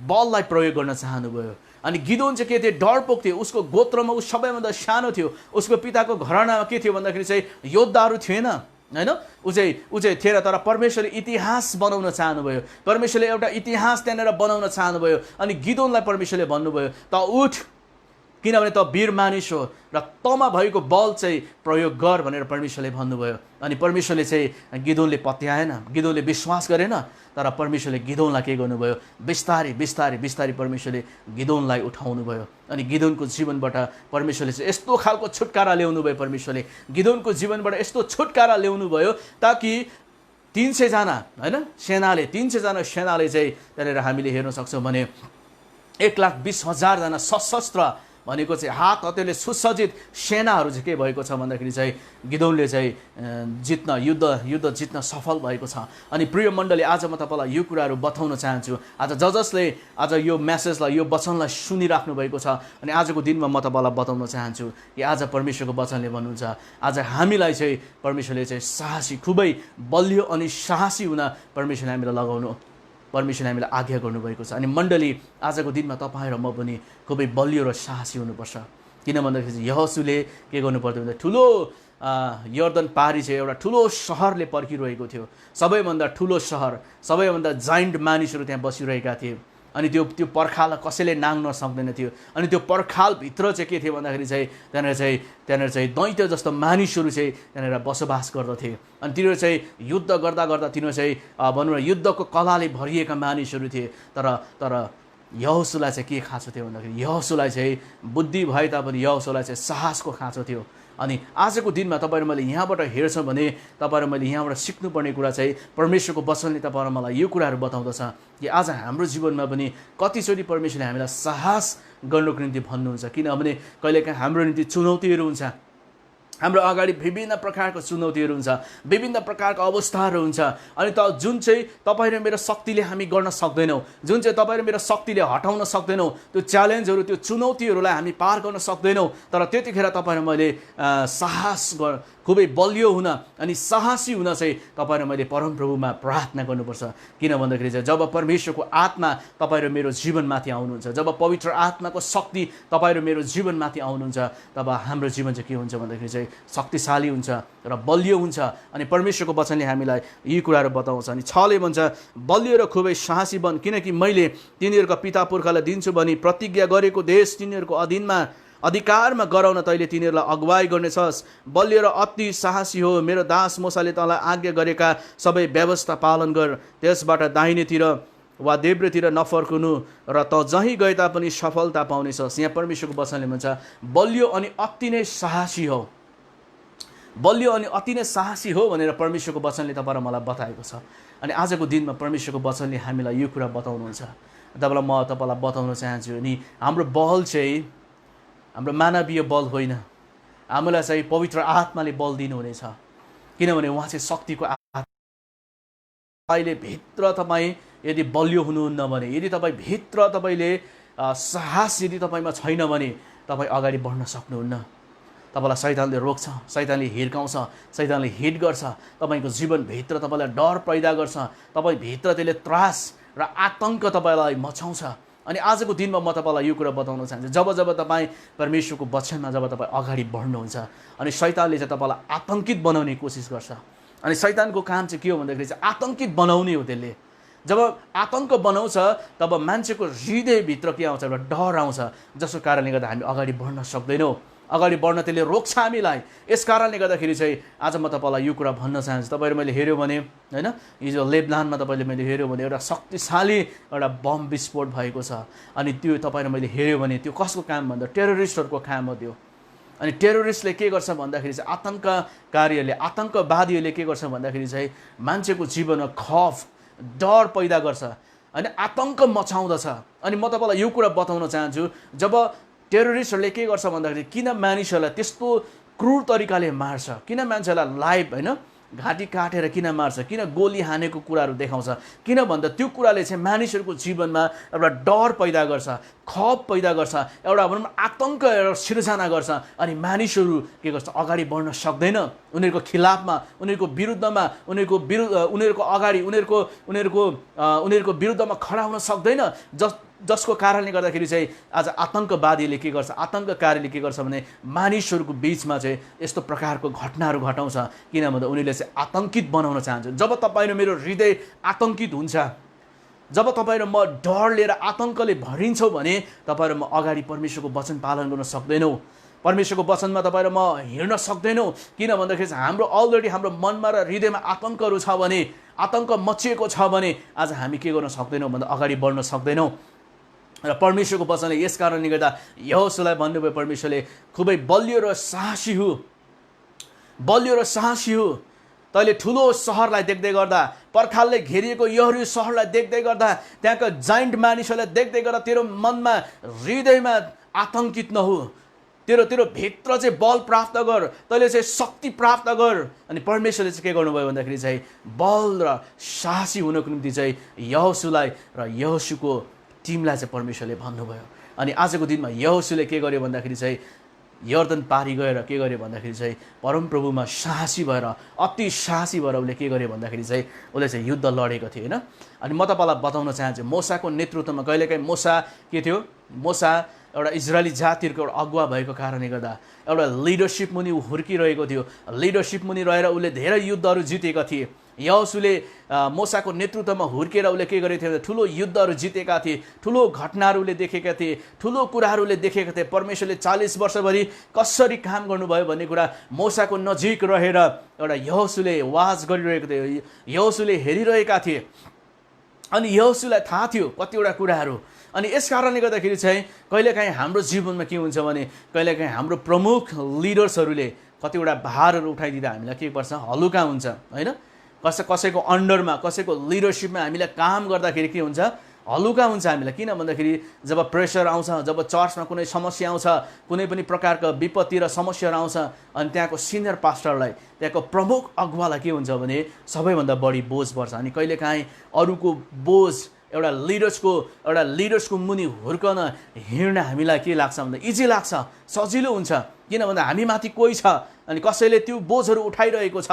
बललाई प्रयोग गर्न चाहनुभयो। अनि गिदोन चाहिँ के थियो, डरपोक थियो। उसको गोत्रमा ऊ सबैभन्दा सानो थियो। उसको पिताको घरानामा के थियो भन्दाखेरि चाहिँ योद्धाहरू थिएन होइन, ऊ चाहिँ थिएन। तर परमेश्वरले इतिहास बनाउन चाहनुभयो, परमेश्वरले एउटा इतिहास त्यहाँनिर बनाउन चाहनुभयो। अनि गिदोनलाई परमेश्वरले भन्नुभयो त उठ, किनभने त वीर मानिस हो र तमा भएको बल चाहिँ प्रयोग गर भनेर परमेश्वरले भन्नुभयो। अनि परमेश्वरले चाहिँ गिदोनले पत्याएन, गिदोनले विश्वास गरेन, तर परमेश्वरले गिदोनलाई के गर्नुभयो, बिस्तारै परमेश्वरले गिदोनलाई उठाउनु भयो। अनि गिदोनको जीवनबाट परमेश्वरले चाहिँ यस्तो खालको छुटकारा ल्याउनु भयो, परमेश्वरले गिदोनको जीवनबाट यस्तो छुटकारा ल्याउनु भयो ताकि 300 जना होइन सेनाले चाहिँ त्यहाँनिर हामीले हेर्न सक्छौँ भने 1,20,000 जना सशस्त्र भनेको चाहिँ हात हतियारले सुसज्जित सेनाहरू चाहिँ के भएको छ भन्दाखेरि चाहिँ गिदोनले चाहिँ युद्ध जित्न सफल भएको छ। अनि प्रिय मण्डली, आज म तपाईँलाई यो कुराहरू बताउन चाहन्छु। आज जसले आज यो मेसेजलाई, यो वचनलाई सुनिराख्नु भएको छ, अनि आजको दिनमा म तपाईँलाई बताउन चाहन्छु कि आज परमेश्वरको वचनले भन्नुहुन्छ आज हामीलाई चाहिँ परमेश्वरले चाहिँ साहसी, खुबै बलियो अनि साहसी हुन परमेश्वरले हामीलाई लगाउनु, परमेश्वरले हामीलाई आज्ञा गर्नुभएको छ। अनि मण्डली, आजको दिनमा तपाईँ र म पनि खुबै बलियो र साहसी हुनुपर्छ। किन भन्दाखेरि यहोशूले के गर्नुपर्थ्यो भन्दा ठुलो यर्दन पारी चाहिँ एउटा ठुलो सहरले पर्खिरहेको थियो, सबैभन्दा ठुलो सहर, सबैभन्दा जाइन्ट मानिसहरू त्यहाँ बसिरहेका थिए। अनि त्यो पर्खाललाई कसैले नाङ्न सक्दैन थियो। अनि त्यो पर्खालभित्र चाहिँ के थियो भन्दाखेरि चाहिँ त्यहाँनिर चाहिँ दैत्य जस्तो मानिसहरू चाहिँ त्यहाँनिर बसोबास गर्दथे। अनि तिनीहरू चाहिँ युद्ध गर्दा तिनीहरू चाहिँ भनौँ न युद्धको कलाले भरिएका मानिसहरू थिए। तर यहोशूलाई चाहिँ के खाँचो थियो भन्दाखेरि यहोशूलाई चाहिँ बुद्धि भए तापनि यहोशूलाई चाहिँ साहसको खाँचो थियो। अनि आजको दिनमा तपाईँ र मैले यहाँबाट हेर्छौँ भने तपाईँ र मैले यहाँबाट सिक्नुपर्ने कुरा चाहिँ परमेश्वरको वचनले तपाईँ र मलाई यो कुराहरू बताउँदछ कि आज हाम्रो जीवनमा पनि कतिचोटि परमेश्वरले हामीलाई साहस गर्नुको निम्ति भन्नुहुन्छ। किनभने कहिलेकाहीँ हाम्रो निम्ति चुनौतीहरू हुन्छ, हाम्रो अगाडि विभिन्न प्रकारको चुनौतीहरू हुन्छ, विभिन्न प्रकारको अवस्थाहरू हुन्छ। अनि जुन चाहिँ तपाईँ र मेरो शक्तिले हामी गर्न सक्दैनौँ, जुन चाहिँ तपाईँ र मेरो शक्तिले हटाउन सक्दैनौँ, त्यो च्यालेन्जहरू, त्यो चुनौतीहरूलाई हामी पार गर्न सक्दैनौँ। तर त्यतिखेर तपाईँ र मैले खुबै बलियो हुन अनि साहसी हुन चाहिँ तपाईँ र मैले परमप्रभुमा प्रार्थना गर्नुपर्छ। किन भन्दाखेरि चाहिँ जब परमेश्वरको आत्मा तपाईँ र मेरो जीवनमाथि आउनुहुन्छ, जब पवित्र आत्माको शक्ति तपाईँ र मेरो जीवनमाथि आउनुहुन्छ, तब हाम्रो जीवन चाहिँ के हुन्छ भन्दाखेरि चाहिँ शक्तिशाली हुन्छ र बलियो हुन्छ। अनि परमेश्वरको वचनले हामीलाई यी कुराहरू बताउँछ। अनि 6ले भन्छ बलियो र खुबै साहसी बन, किनकि मैले तिनीहरूका पिता पुर्खालाई दिन्छु भनी प्रतिज्ञा गरेको देश तिनीहरूको अधिकारमा गराउन तैँले तिनीहरूलाई अगुवाई गर्नेछस्। बलियो र अति साहसी हो, मेरो दास मूसाले तँलाई आज्ञा गरेका सबै व्यवस्था पालन गर, त्यसबाट दाहिनेतिर वा देब्रेतिर नफर्कनु र त जहीँ गए तापनि सफलता पाउनेछस्। यहाँ परमेश्वरको वचनले भन्छ बलियो अनि अति नै साहसी हो, बलियो अनि अति नै साहसी हो भनेर परमेश्वरको वचनले तपाईँ र मलाई बताएको छ। अनि आजको दिनमा परमेश्वरको वचनले हामीलाई यो कुरा बताउनुहुन्छ। म तपाईँलाई बताउन चाहन्छु। अनि हाम्रो बल चाहिँ हाम्रो मानवीय बल होइन, हामीलाई चाहिँ पवित्र आत्माले बल दिनुहुनेछ। किनभने उहाँ चाहिँ शक्तिको आत्मा। तपाईँले भित्र तपाईँ यदि बलियो हुनुहुन्न भने, यदि तपाईँ भित्र तपाईँले साहस यदि तपाईँमा छैन भने तपाईँ अगाडि बढ्न सक्नुहुन्न। तपाईँलाई शैतानले रोक्छ, शैतानले हिर्काउँछ, शैतानले हिट गर्छ, तपाईँको जीवनभित्र तपाईँलाई डर पैदा गर्छ, तपाईँभित्र त्यसले त्रास र आतङ्क तपाईँलाई मचाउँछ। अनि आजको दिनमा म तपाईँलाई यो कुरा बताउन चाहन्छु, जब जब तपाईँ परमेश्वरको वचनमा जब तपाईँ अगाडि बढ्नुहुन्छ अनि शैतानले चाहिँ तपाईँलाई आतङ्कित बनाउने कोसिस गर्छ। अनि शैतानको काम चाहिँ के हो भन्दाखेरि चाहिँ आतङ्कित बनाउने हो। त्यसले जब आतङ्क बनाउँछ तब मान्छेको हृदयभित्र के आउँछ, एउटा डर आउँछ, जसको कारणले गर्दा हामी अगाडि बढ्न सक्दैनौँ, अगाडि बढ्न त्यसले रोक्छ हामीलाई। यस कारणले गर्दाखेरि चाहिँ आज म तपाईँलाई यो कुरा भन्न चाहन्छु। तपाईँहरू मैले हेऱ्यो भने होइन, हिजो लेबनानमा तपाईँले मैले हेऱ्यो भने एउटा शक्तिशाली एउटा बम विस्फोट भएको छ। अनि त्यो तपाईँहरू मैले हेऱ्यो भने त्यो कसको काम भन्दा टेरोरिस्टहरूको काम हो त्यो। अनि टेरोरिस्टले के गर्छ भन्दाखेरि चाहिँ आतङ्ककारीहरूले, आतङ्कवादीहरूले के गर्छ भन्दाखेरि चाहिँ मान्छेको जीवनमा खौफ, डर पैदा गर्छ अनि आतङ्क मचाउँदछ। अनि म तपाईँलाई यो कुरा बताउन चाहन्छु, जब टेरोरिस्टहरूले के गर्छ भन्दाखेरि किन मानिसहरूलाई त्यस्तो क्रूर तरिकाले मार्छ, किन मान्छेलाई लाइभ होइन घाँटी काटेर किन मार्छ, किन गोली हानेको कुराहरू देखाउँछ, किन भन्दा त्यो कुराले चाहिँ मानिसहरूको जीवनमा एउटा डर पैदा गर्छ, खौफ पैदा गर्छ, एउटा भनौँ आतङ्क एउटा सिर्जना गर्छ। अनि मानिसहरू के गर्छ, अगाडि बढ्न सक्दैन उनीहरूको खिलाफमा, उनीहरूको विरुद्धमा, उनीहरूको अगाडि उनीहरूको विरुद्धमा खडा हुन सक्दैन। जसको कारणले गर्दाखेरि चाहिँ आज आतङ्कवादीले के गर्छ, आतङ्ककारीले के गर्छ भने मानिसहरूको बिचमा चाहिँ यस्तो प्रकारको घटनाहरू घटाउँछ। किन भन्दा उनीहरूले चाहिँ आतङ्कित बनाउन चाहन्छ। जब तपाईँ र मेरो हृदय आतङ्कित हुन्छ, जब तपाईँ र म डर लिएर आतङ्कले भरिन्छौँ भने तपाईँ र म अगाडि परमेश्वरको वचन पालन गर्न सक्दैनौँ, परमेश्वरको वचनमा तपाईँ र म हिँड्न सक्दैनौँ। किन भन्दाखेरि चाहिँ हाम्रो अलरेडी हाम्रो मनमा र हृदयमा आतङ्कहरू छ भने, आतङ्क मचिएको छ भने आज हामी के गर्न सक्दैनौँ भन्दा अगाडि बढ्न सक्दैनौँ। र परमेश्वरको वचनले यस कारणले गर्दा यहोशूलाई भन्नुभयो, परमेश्वरले खुबै बलियो र साहसी हो, बलियो र साहसी हो। तैँले ठुलो सहरलाई देख्दै गर्दा, पर्खालले घेरिएको यहोरी सहरलाई देख्दै गर्दा, त्यहाँका जाइन्ट मानिसहरूलाई देख्दै गर्दा तेरो मनमा हृदयमा आतङ्कित नहो, तेरो भित्र चाहिँ बल प्राप्त गर, तैँले चाहिँ शक्ति प्राप्त गर। अनि परमेश्वरले चाहिँ के गर्नुभयो भन्दाखेरि चाहिँ बल र साहसी हुनको निम्ति चाहिँ यहोशूलाई र यहोशूको टिमलाई चाहिँ परमेश्वरले भन्नुभयो। अनि आजको दिनमा यहोशूले के गर्यो भन्दाखेरि चाहिँ यर्दन पारी गएर के गर्यो भन्दाखेरि चाहिँ परमप्रभुमा साहसी भएर, अति साहसी भएर उसले के गर्यो भन्दाखेरि चाहिँ उसले चाहिँ युद्ध लडेको थियो होइन। अनि म तपाईँलाई बताउन चाहन्छु, मोसाको नेतृत्वमा कहिलेकाहीँ मोसा के थियो, मोसा एउटा इजरायली जातिहरूको एउटा अगुवा भएको कारणले गर्दा एउटा लिडरसिप मुनि हुर्किरहेको थियो। लिडरसिप मुनि रहेर उसले धेरै युद्धहरू जितेका थिए। यहोशूले मोसाको नेतृत्वमा हुर्केर उसले के गरेको थियो, ठुलो युद्धहरू जितेका थिए, ठुलो घटनाहरूले देखेका थिए, ठुलो कुराहरूले देखेका थिए। परमेश्वरले 40 वर्षभरि कसरी काम गर्नुभयो भन्ने कुरा मोसाको नजिक रहेर एउटा यहोशूले वाच गरिरहेको थियो, यहोशूले हेरिरहेका थिए। अनि यहोशूलाई थाहा थियो कतिवटा कुराहरू। अनि यस कारणले गर्दाखेरि चाहिँ कहिलेकाहीँ हाम्रो जीवनमा के हुन्छ भने कहिलेकाहीँ हाम्रो प्रमुख लिडर्सहरूले कतिवटा भारहरू उठाइदिँदा हामीलाई के पर्छ, हलुका हुन्छ होइन। कसैको अन्डरमा, कसैको लिडरसिपमा हामीलाई काम गर्दाखेरि के हुन्छ, हलुका हुन्छ हामीलाई। किन भन्दाखेरि जब प्रेसर आउँछ, जब चर्चमा कुनै समस्या आउँछ, कुनै पनि प्रकारको विपत्ति र समस्याहरू आउँछ, अनि त्यहाँको सिनियर पास्टरलाई, त्यहाँको प्रमुख अगुवालाई के हुन्छ भने सबैभन्दा बढी बोझ पर्छ। अनि कहिलेकाहीँ अरूको बोझ एउटा लिडर्सको मुनि हुर्कन हिँड्न हामीलाई के लाग्छ भन्दा इजी लाग्छ, सजिलो हुन्छ। किन भन्दा हामी माथि कोही छ अनि कसैले त्यो बोझहरू उठाइरहेको छ,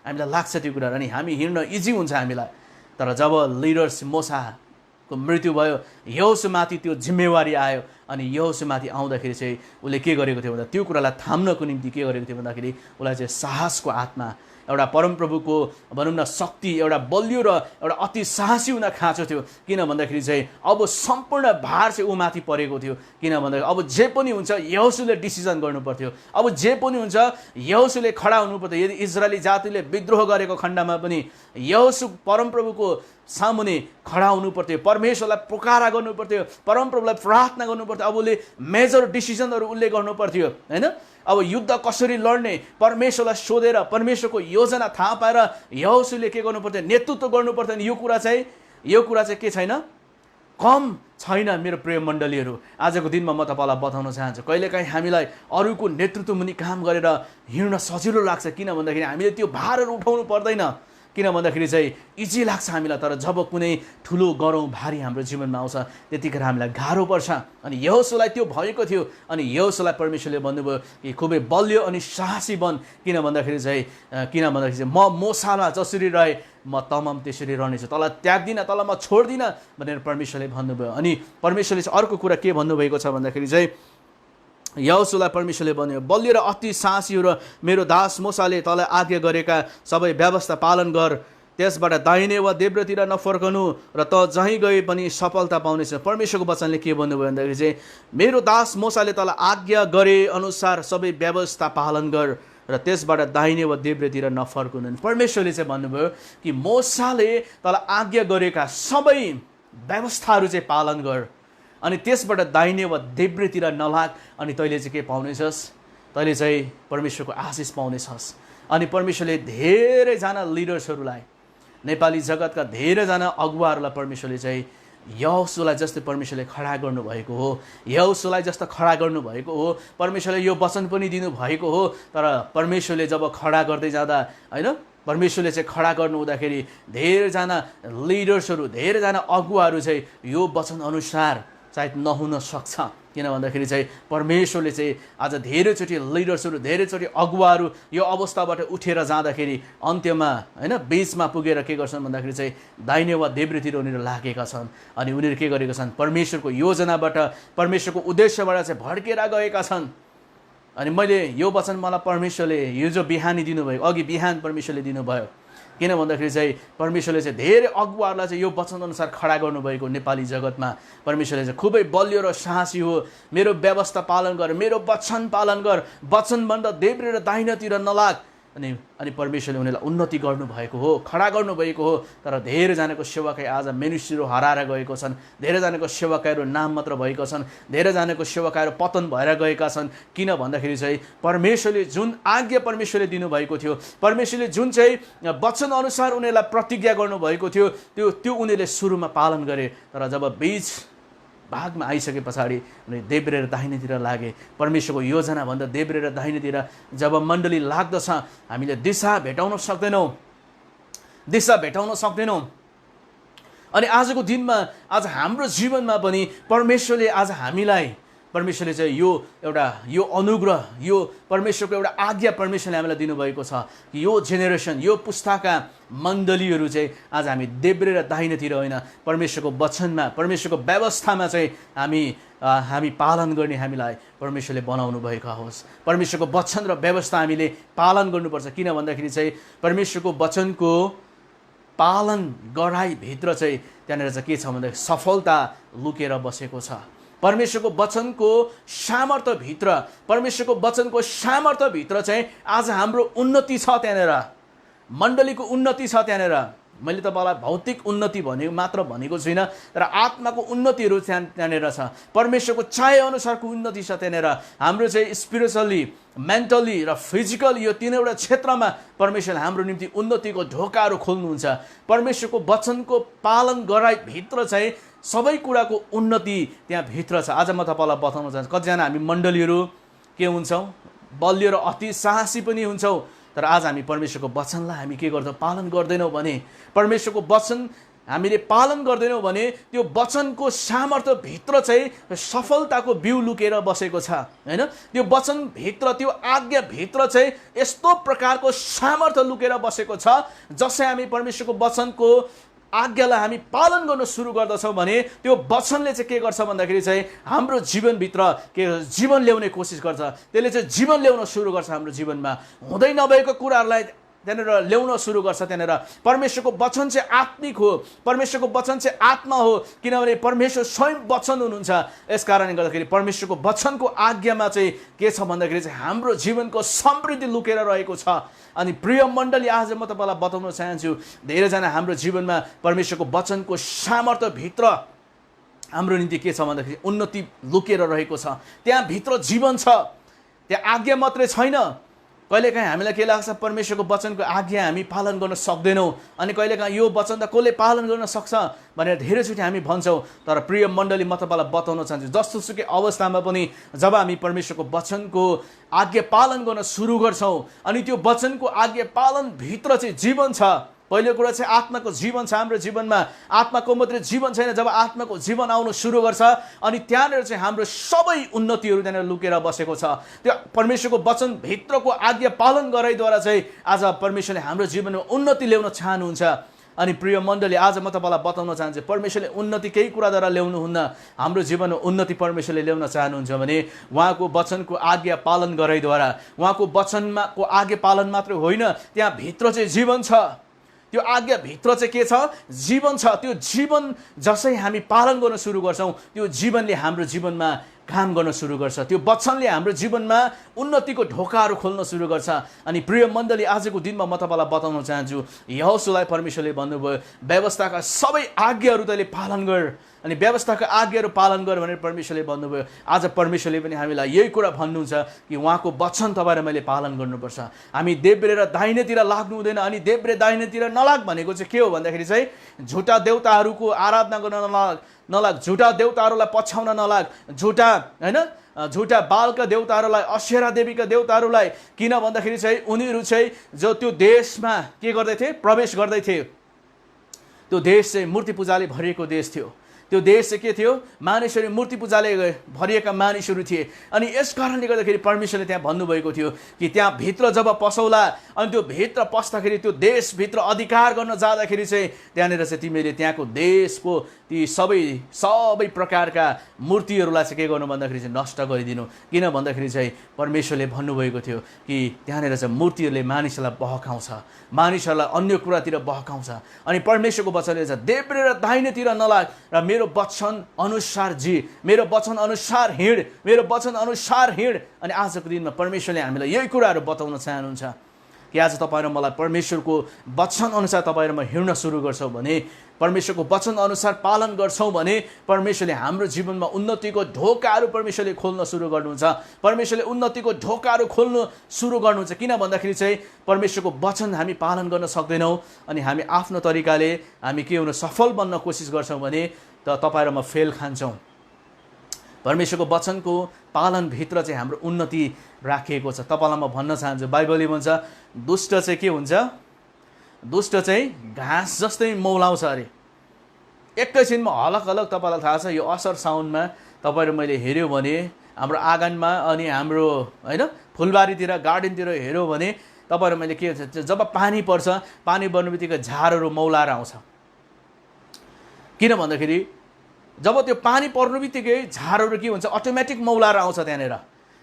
हामीलाई लाग्छ त्यो कुरा, अनि हामी हिँड्न इजी हुन्छ हामीलाई। तर जब लिडर्स मोसाको मृत्यु भयो, यहोशूमाथि त्यो जिम्मेवारी आयो। अनि यहोशूमाथि आउँदाखेरि चाहिँ उसले के गरेको थियो भन्दा त्यो कुरालाई थाम्नको निम्ति के गरेको थियो भन्दाखेरि उसलाई चाहिँ साहसको आत्मा, एउटा परमप्रभुको भनौँ न शक्ति, एउटा बलियो र एउटा अति साहसी हुन खाँचो थियो। किन भन्दाखेरि चाहिँ अब सम्पूर्ण भार चाहिँ उमाथि परेको थियो। किन भन्दाखेरि अब जे पनि हुन्छ यहोशूले डिसिजन गर्नु पर्थ्यो, अब जे पनि हुन्छ यहोशूले खडा हुनु पर्थ्यो। यदि इजरायली जातिले विद्रोह गरेको खण्डमा पनि यहोशू परमप्रभुको सामुने खडा हुनु पर्थ्यो, परमेश्वरलाई पुकारा गर्नु पर्थ्यो, परमप्रभुलाई प्रार्थना गर्नु पर्थ्यो। अब उसले मेजर डिसिजनहरू उसले गर्नु पर्थ्यो होइन। अब युद्ध कसरी लड्ने परमेश्वरलाई सोधेर, परमेश्वरको योजना थाहा पाएर यहोशूले के गर्नु पर्थ्यो, नेतृत्व गर्नु पर्थ्यो। अनि यो कुरा चाहिँ के छैन, कम छैन। मेरो प्रिय मण्डलीहरू, आजको दिनमा म तपाईँलाई बताउन चाहन्छु, कहिलेकाहीँ हामीलाई अरूको नेतृत्व मुनि काम गरेर हिँड्न सजिलो लाग्छ। किन भन्दाखेरि हामीले त्यो भारहरू उठाउनु पर्दैन। किन भन्दाखेरि चाहिँ इजी लाग्छ हामीलाई, तर जब कुनै ठुलो गरौँ भारी हाम्रो जीवनमा आउँछ त्यतिखेर हामीलाई गाह्रो पर्छ। अनि यहोशुलाई त्यो भएको थियो, अनि यहोशुलाई परमेश्वरले भन्नुभयो कि खुबै बलियो अनि साहसी बन, किन भन्दाखेरि चाहिँ म मोसामा जसरी रहे म तमाम त्यसरी रहनेछु, तँलाई त्याग्दिनँ, तँलाई म छोड्दिनँ भनेर परमेश्वरले भन्नुभयो। अनि परमेश्वरले चाहिँ अर्को कुरा के भन्नुभएको छ भन्दाखेरि चाहिँ यहोशुलाई परमेश्वरले भन्यो, बलियो र अति साहसी हो र मेरो दास मोसाले तँलाई आज्ञा गरेका सबै व्यवस्था पालन गर, त्यसबाट दाहिने वा देब्रेतिर नफर्कनु र त जहीँ गए पनि सफलता पाउनेछ। परमेश्वरको वचनले के भन्नुभयो भन्दाखेरि चाहिँ मेरो दास मोसाले तँलाई आज्ञा गरे अनुसार सबै व्यवस्था पालन गर र त्यसबाट दाहिने वा देब्रेतिर नफर्कनु। परमेश्वरले चाहिँ भन्नुभयो कि मोसाले तँलाई आज्ञा गरेका सबै व्यवस्थाहरू चाहिँ पालन गर, अनि त्यसबाट दाहिने वा देब्रेतिर नलाग, अनि तैँले चाहिँ के पाउनेछस्, तैँले चाहिँ परमेश्वरको आशिष पाउनेछस्। अनि परमेश्वरले धेरैजना लिडर्सहरूलाई, नेपाली जगतका धेरैजना अगुवाहरूलाई परमेश्वरले चाहिँ यहोशुलाई जस्तै परमेश्वरले खडा गर्नुभएको हो, यहोशुलाई जस्तो खडा गर्नुभएको हो। परमेश्वरले यो वचन पनि दिनुभएको हो, तर परमेश्वरले जब खडा गर्दै जाँदा होइन, परमेश्वरले चाहिँ खडा गर्नु हुँदाखेरि धेरैजना लिडर्सहरू, धेरैजना अगुवाहरू चाहिँ यो वचन अनुसार सायद नहुन सक्छ। किन भन्दाखेरि चाहिँ परमेश्वरले चाहिँ आज धेरैचोटि लिडर्सहरू, धेरैचोटि अगुवाहरू यो अवस्थाबाट उठेर जाँदाखेरि अन्त्यमा होइन बिचमा पुगेर के गर्छन् भन्दाखेरि चाहिँ दाहिने वा देब्रेतिर उनीहरू लागेका छन्। अनि उनीहरू के गरेका छन्, परमेश्वरको योजनाबाट, परमेश्वरको उद्देश्यबाट चाहिँ भड्केर गएका छन्। अनि मैले यो वचन मलाई परमेश्वरले यो जो बिहानी दिनुभयो, अघि बिहान परमेश्वरले दिनुभयो, किन भन्दाखेरि चाहिँ परमेश्वरले चाहिँ धेरै अगुवाहरूलाई चाहिँ यो वचन अनुसार खडा गर्नुभएको नेपाली जगतमा। परमेश्वरले चाहिँ खुबै बलियो र साहसी हो, मेरो व्यवस्था पालन गर, मेरो वचन पालन गर, वचनभन्दा देब्रे र दाहिनेतिर नलाग। अनि परमेश्वरले उनीहरूलाई उन्नति गर्नुभएको हो, खडा गर्नुभएको हो। तर धेरैजनाको सेवकाई आज मिनिस्ट्रीहरू हराएर गएको छन्, धेरैजनाको सेवकाईहरू नाम मात्र भएको छन्, धेरैजनाको सेवकाईहरू पतन भएर गएका छन्। किन भन्दाखेरि चाहिँ परमेश्वरले जुन आज्ञा परमेश्वरले दिनुभएको थियो, परमेश्वरले जुन चाहिँ वचन अनुसार उनीहरूलाई प्रतिज्ञा गर्नुभएको थियो, त्यो उनीहरूले सुरुमा पालन गरे। तर जब बीच भागमा आइसके पछाडि उनी देब्रे र दाहिनेतिर लागे। परमेश्वरको योजनाभन्दा देब्रे र दाहिनेतिर जब मण्डली लाग्दछ, हामीले दिशा भेटाउन सक्दैनौँ। अनि आजको दिनमा, आज हाम्रो जीवनमा पनि परमेश्वरले आज हामीलाई, परमेश्वरले चाहिँ यो अनुग्रह, यो परमेश्वरको एउटा आज्ञा परमेश्वरले हामीलाई दिनुभएको छ कि यो जेनेरेसन, यो पुस्ताका मण्डलीहरू चाहिँ आज हामी देब्रे र दाहिनेतिर होइन, परमेश्वरको वचनमा, परमेश्वरको व्यवस्थामा चाहिँ हामी पालन गर्ने हामीलाई परमेश्वरले बनाउनु भएको होस्। परमेश्वरको वचन र व्यवस्था हामीले पालन गर्नुपर्छ। किन भन्दाखेरि चाहिँ परमेश्वरको वचनको पालन गराइभित्र चाहिँ त्यहाँनिर चाहिँ के छ भन्दाखेरि सफलता लुकेर बसेको छ। परमेश्वरको वचनको सामर्थ्यभित्र, परमेश्वरको वचनको सामर्थ्यभित्र चाहिँ आज हाम्रो उन्नति छ, त्यहाँनिर मण्डलीको उन्नति छ। त्यहाँनिर मैले तपाईँलाई भौतिक उन्नति मात्र भनेको छुइनँ, तर आत्माको उन्नतिहरू त्यहाँनिर छ। परमेश्वरको चाहे अनुसारको उन्नति छ त्यहाँनिर। हाम्रो चाहिँ स्पिरिचुअली, मेन्टली र फिजिकल यो तीनवटा क्षेत्रमा परमेश्वरले हाम्रो निम्ति उन्नतिको ढोकाहरू खोल्नुहुन्छ। परमेश्वरको वचनको पालन गराइभित्र चाहिँ सबै कुराको उन्नति त्यहाँ भित्र छ। आज म तपाईँलाई बताउन चाहन्छु, कतिजना हामी मण्डलीहरू के हुन्छौँ, बलियो र अति साहसी पनि हुन्छौँ, तर आज हामी परमेश्वरको वचनलाई हामी के गर्छौँ, पालन गर्दैनौँ भने, परमेश्वरको वचन हामीले पालन गर्दैनौँ भने त्यो वचनको सामर्थ्यभित्र चाहिँ सफलताको बिउ लुकेर बसेको छ होइन। त्यो वचनभित्र, त्यो आज्ञाभित्र चाहिँ यस्तो प्रकारको सामर्थ्य लुकेर बसेको छ, जसै हामी परमेश्वरको वचनको आज्ञालाई हामी पालन गर्न सुरु गर्दछौँ भने त्यो वचनले चाहिँ के गर्छ भन्दाखेरि चाहिँ हाम्रो जीवनभित्र के जीवन ल्याउने कोसिस गर्छ। त्यसले चाहिँ जीवन ल्याउन सुरु गर्छ हाम्रो जीवनमा। हुँदै नभएको कुराहरूलाई त्यहाँनिर ल्याउन सुरु गर्छ। त्यहाँनिर परमेश्वरको वचन चाहिँ आत्मिक हो, परमेश्वरको वचन चाहिँ आत्मा हो, किनभने परमेश्वर स्वयं वचन हुनुहुन्छ। यस कारणले गर्दाखेरि परमेश्वरको वचनको आज्ञामा चाहिँ के छ भन्दाखेरि चाहिँ हाम्रो जीवनको समृद्धि लुकेर रहेको छ। अनि प्रिय मण्डली, आज म तपाईँलाई बताउन चाहन्छु, धेरैजना हाम्रो जीवनमा परमेश्वरको वचनको सामर्थ्यभित्र हाम्रो निम्ति के छ भन्दाखेरि उन्नति लुकेर रहेको छ। त्यहाँभित्र जीवन छ, त्यहाँ आज्ञा मात्रै छैन। कहिलेकाहीँ हामीलाई के लाग्छ, परमेश्वरको वचनको आज्ञा हामी पालन गर्न सक्दैनौँ, अनि कहिलेकाहीँ यो वचन त कसले पालन गर्न सक्छ भनेर धेरैचोटि हामी भन्छौँ। तर प्रिय मण्डली, म तपाईँलाई बताउन चाहन्छु, जस्तोसुकै अवस्थामा पनि जब हामी परमेश्वरको वचनको आज्ञा पालन गर्न सुरु गर्छौँ अनि त्यो वचनको आज्ञा पालनभित्र चाहिँ जीवन छ, पहिलो कुरा चाहिँ आत्माको जीवन छ हाम्रो जीवनमा। आत्माको मात्रै जीवन छैन, जब आत्माको जीवन आउनु सुरु गर्छ अनि त्यहाँनिर चाहिँ हाम्रो सबै उन्नतिहरू त्यहाँनिर लुकेर बसेको छ। त्यो परमेश्वरको वचन भित्रको आज्ञा पालन गराइद्वारा चाहिँ आज परमेश्वरले हाम्रो जीवनमा उन्नति ल्याउन चाहनुहुन्छ। अनि प्रिय मण्डली, आज म तपाईँलाई बताउन चाहन्छु, परमेश्वरले उन्नति केही कुराद्वारा ल्याउनुहुन्न। हाम्रो जीवनमा उन्नति परमेश्वरले ल्याउन चाहनुहुन्छ भने उहाँको वचनको आज्ञा पालन गराइद्वारा, उहाँको वचनमा को आज्ञा पालन मात्र होइन, त्यहाँ भित्र चाहिँ जीवन छ। त्यो आज्ञा भित्र चाहिँ के छ? जीवन छ। त्यो जीवन जसै हामी पालन गर्न सुरु गर्छौँ, त्यो जीवनले हाम्रो जीवनमा काम गर्न सुरु गर्छ। त्यो वचनले हाम्रो जीवनमा उन्नतिको ढोकाहरू खोल्न सुरु गर्छ। अनि प्रिय मण्डली, आजको दिनमा म तपाईँलाई बताउन चाहन्छु, यहोशुलाई परमेश्वरले भन्नुभयो, व्यवस्थाका सबै आज्ञाहरू तैँले पालन गर, अनि व्यवस्थाका आज्ञाहरू पालन गर भनेर परमेश्वरले भन्नुभयो। आज परमेश्वरले पनि हामीलाई यही कुरा भन्नुहुन्छ कि उहाँको वचन तपाईँ र मैले पालन गर्नुपर्छ। हामी देब्रे र दाहिनेतिर लाग्नु हुँदैन। अनि देब्रे दाहिनेतिर नलाग भनेको चाहिँ के हो भन्दाखेरि चाहिँ झुटा देवताहरूको आराधना गर्न नलाग, झुटा देवताहरूलाई पछ्याउन नलाग, झुटा बालका देवताहरूलाई, अशेरा देवीका देवताहरूलाई। किन भन्दाखेरि चाहिँ उनीहरू चाहिँ जो त्यो देशमा के गर्दै थिए? प्रवेश गर्दै थिए। त्यो देश चाहिँ मूर्ति पूजाले भरिएको देश थियो। त्यो देश चाहिँ के थियो? मानिसहरू मूर्ति पूजाले भरिएका मानिसहरू थिए। अनि यस कारणले गर्दाखेरि परमेश्वरले त्यहाँ भन्नुभएको थियो कि त्यहाँ भित्र जब पसौला, अनि त्यो भित्र पस्दाखेरि, त्यो देशभित्र अधिकार गर्न जाँदाखेरि चाहिँ त्यहाँनिर चाहिँ तिमीले त्यहाँको देशको ती सबै प्रकारका मूर्तिहरूलाई चाहिँ के गर्नु भन्दाखेरि चाहिँ नष्ट गरिदिनु। किन भन्दाखेरि चाहिँ परमेश्वरले भन्नुभएको थियो कि त्यहाँनिर चाहिँ मूर्तिहरूले मानिसहरूलाई बहकाउँछ, मानिसहरूलाई अन्य कुरातिर बहकाउँछ। अनि परमेश्वरको वचनले चाहिँ देब्रे र दाहिनेतिर नलाग र मेरो वचन अनुसार जी, मेरो वचन अनुसार हिँड, मेरो वचन अनुसार हिँड। अनि आजको दिनमा परमेश्वरले हामीलाई यही कुराहरू बताउन चाहनुहुन्छ कि आज तपाईँ र मलाई परमेश्वरको वचन अनुसार तपाईँ र म हिँड्न सुरु गर्छौँ भने, परमेश्वरको वचन अनुसार पालन गर्छौँ भने परमेश्वरले हाम्रो जीवनमा उन्नतिको ढोकाहरू परमेश्वरले खोल्न सुरु गर्नुहुन्छ। परमेश्वरले उन्नतिको ढोकाहरू खोल्नु सुरु गर्नुहुन्छ। किन भन्दाखेरि चाहिँ परमेश्वरको वचन हामी पालन गर्न सक्दैनौँ अनि हामी आफ्नो तरिकाले हामी के हुन सफल बन्न कोसिस गर्छौँ भने त तपाईँ र म फेल खान्छौँ। परमेश्वरको वचनको पालनभित्र चाहिँ हाम्रो उन्नति राखिएको छ। तपाईँलाई म भन्न चाहन्छु, बाइबलले भन्छ दुष्ट चाहिँ के हुन्छ? दुष्ट चाहिँ घाँस जस्तै मौलाउँछ अरे। एकैछिनमा हलक हलक। तपाईँलाई थाहा छ यो असर साउनमा तपाईँ र मैले हेऱ्यो भने हाम्रो आँगनमा अनि हाम्रो होइन फुलबारीतिर गार्डनतिर हेऱ्यो भने तपाईँ र मैले के हुन्छ, जब पानी पर्छ, पानी पर्ने बित्तिकै झारहरू मौलाएर आउँछ। किन भन्दाखेरि जब त्यो पानी पर्नु बित्तिकै झारहरू के हुन्छ? अटोमेटिक मौलाएर आउँछ त्यहाँनिर।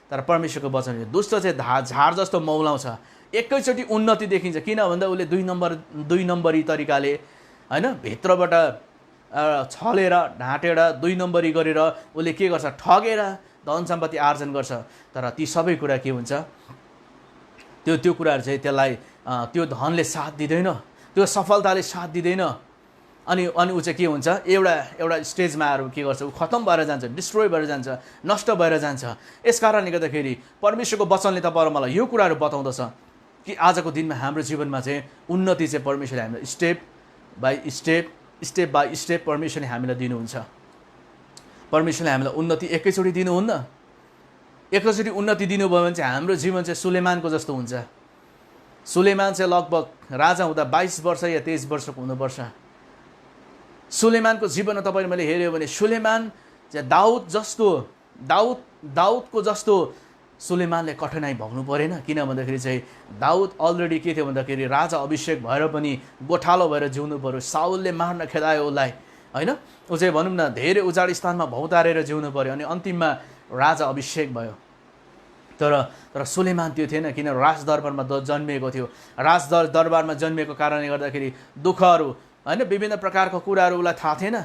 तर परमेश्वरको वचन दुष्ट चाहिँ झार जस्तो मौलाउँछ, एकैचोटि उन्नति देखिन्छ। किन भन्दा उसले दुई नम्बरी तरिकाले होइन भित्रबाट छलेर ढाँटेर 2 नम्बरी गरेर उसले के गर्छ? ठगेर धन सम्पत्ति आर्जन गर्छ। तर ती सबै कुरा के हुन्छ? त्यो कुराहरू चाहिँ त्यसलाई त्यो धनले साथ दिँदैन, त्यो सफलताले साथ दिँदैन। अनि ऊ चाहिँ के हुन्छ? एउटा स्टेजमा आएर के गर्छ? ऊ खतम भएर जान्छ, डिस्ट्रोय भएर जान्छ, नष्ट भएर जान्छ। यस कारणले गर्दाखेरि परमेश्वरको वचनले तपाईँ र मलाई यो कुराहरू बताउँदछ कि आजको दिनमा हाम्रो जीवनमा चाहिँ उन्नति चाहिँ परमेश्वरले हामीलाई स्टेप बाई स्टेप परमेश्वरले हामीलाई दिनुहुन्छ। परमेश्वरले हामीलाई उन्नति एकैचोटि दिनुहुन्न। एकैचोटि उन्नति दिनुभयो भने चाहिँ हाम्रो जीवन चाहिँ सुलेमानको जस्तो हुन्छ। सुलेमान चाहिँ लगभग राजा हुँदा 22 वर्ष या 23 वर्षको हुनुपर्छ। सुलेमानको जीवनमा तपाईँले मैले हेऱ्यो भने सुलेमान चाहिँ दाउदको जस्तो सुलेमानले कठिनाइ भोग्नु परेन। किन भन्दाखेरि चाहिँ दाउद अलरेडी के थियो भन्दाखेरि राजा अभिषेक भएर पनि गोठालो भएर जिउनु पर्यो। साउलले मार्न खेदायो उसलाई होइन। ऊ चाहिँ भनौँ न धेरै उजाड स्थानमा भौतारेर जिउनु पर्यो अनि अन्तिममा राजा अभिषेक भयो। तर सुलेमान त्यो थिएन, किन राजदरबारमा जन्मिएको थियो। राजदरबारमा जन्मिएको कारणले गर्दाखेरि दुःखहरू होइन विभिन्न प्रकारको कुराहरू उसलाई थाहा थिएन।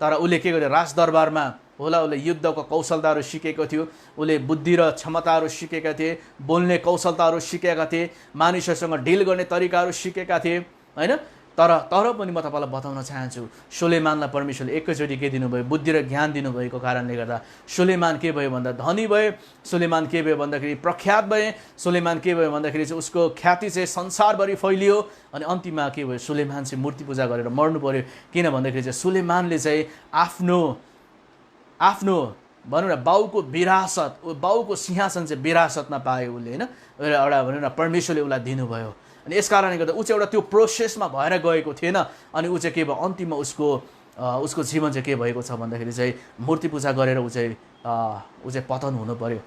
तर उसले के गर्यो? राजदरबारमा होला उसले युद्धको कौशलताहरू सिकेको थियो, उसले बुद्धि र क्षमताहरू सिकेका थिए, बोल्ने कौशलताहरू सिकेका थिए, मानिसहरूसँग डिल गर्ने तरिकाहरू सिकेका थिए होइन। तर पनि म तपाईँलाई बताउन चाहन्छु, सुलेमानलाई परमेश्वरले एकैचोटि के दिनुभयो? बुद्धि र ज्ञान दिनुभएको कारणले गर्दा सुलेमान के भयो भन्दा धनी भए। सुलेमान के भयो भन्दाखेरि प्रख्यात भए। सुलेमान के भयो भन्दाखेरि चाहिँ उसको ख्याति चाहिँ संसारभरि फैलियो। अनि अन्तिममा के भयो? सुलेमान चाहिँ मूर्ति पूजा गरेर मर्नु पर्यो। किन भन्दाखेरि चाहिँ सुलेमानले चाहिँ आफ्नो भनौँ न बाउको विरासत, बाउको सिंहासन चाहिँ विरासतमा पायो उसले होइन। एउटा भनौँ न परमेश्वरले उसलाई दिनुभयो। अनि यस कारणले गर्दा ऊ चाहिँ एउटा त्यो प्रोसेसमा भएर गएको थिएन। अनि ऊ चाहिँ के भयो, अन्तिममा उसको जीवन चाहिँ के भएको छ भन्दाखेरि चाहिँ मूर्ति पूजा गरेर ऊ चाहिँ पतन हुनु पर्यो।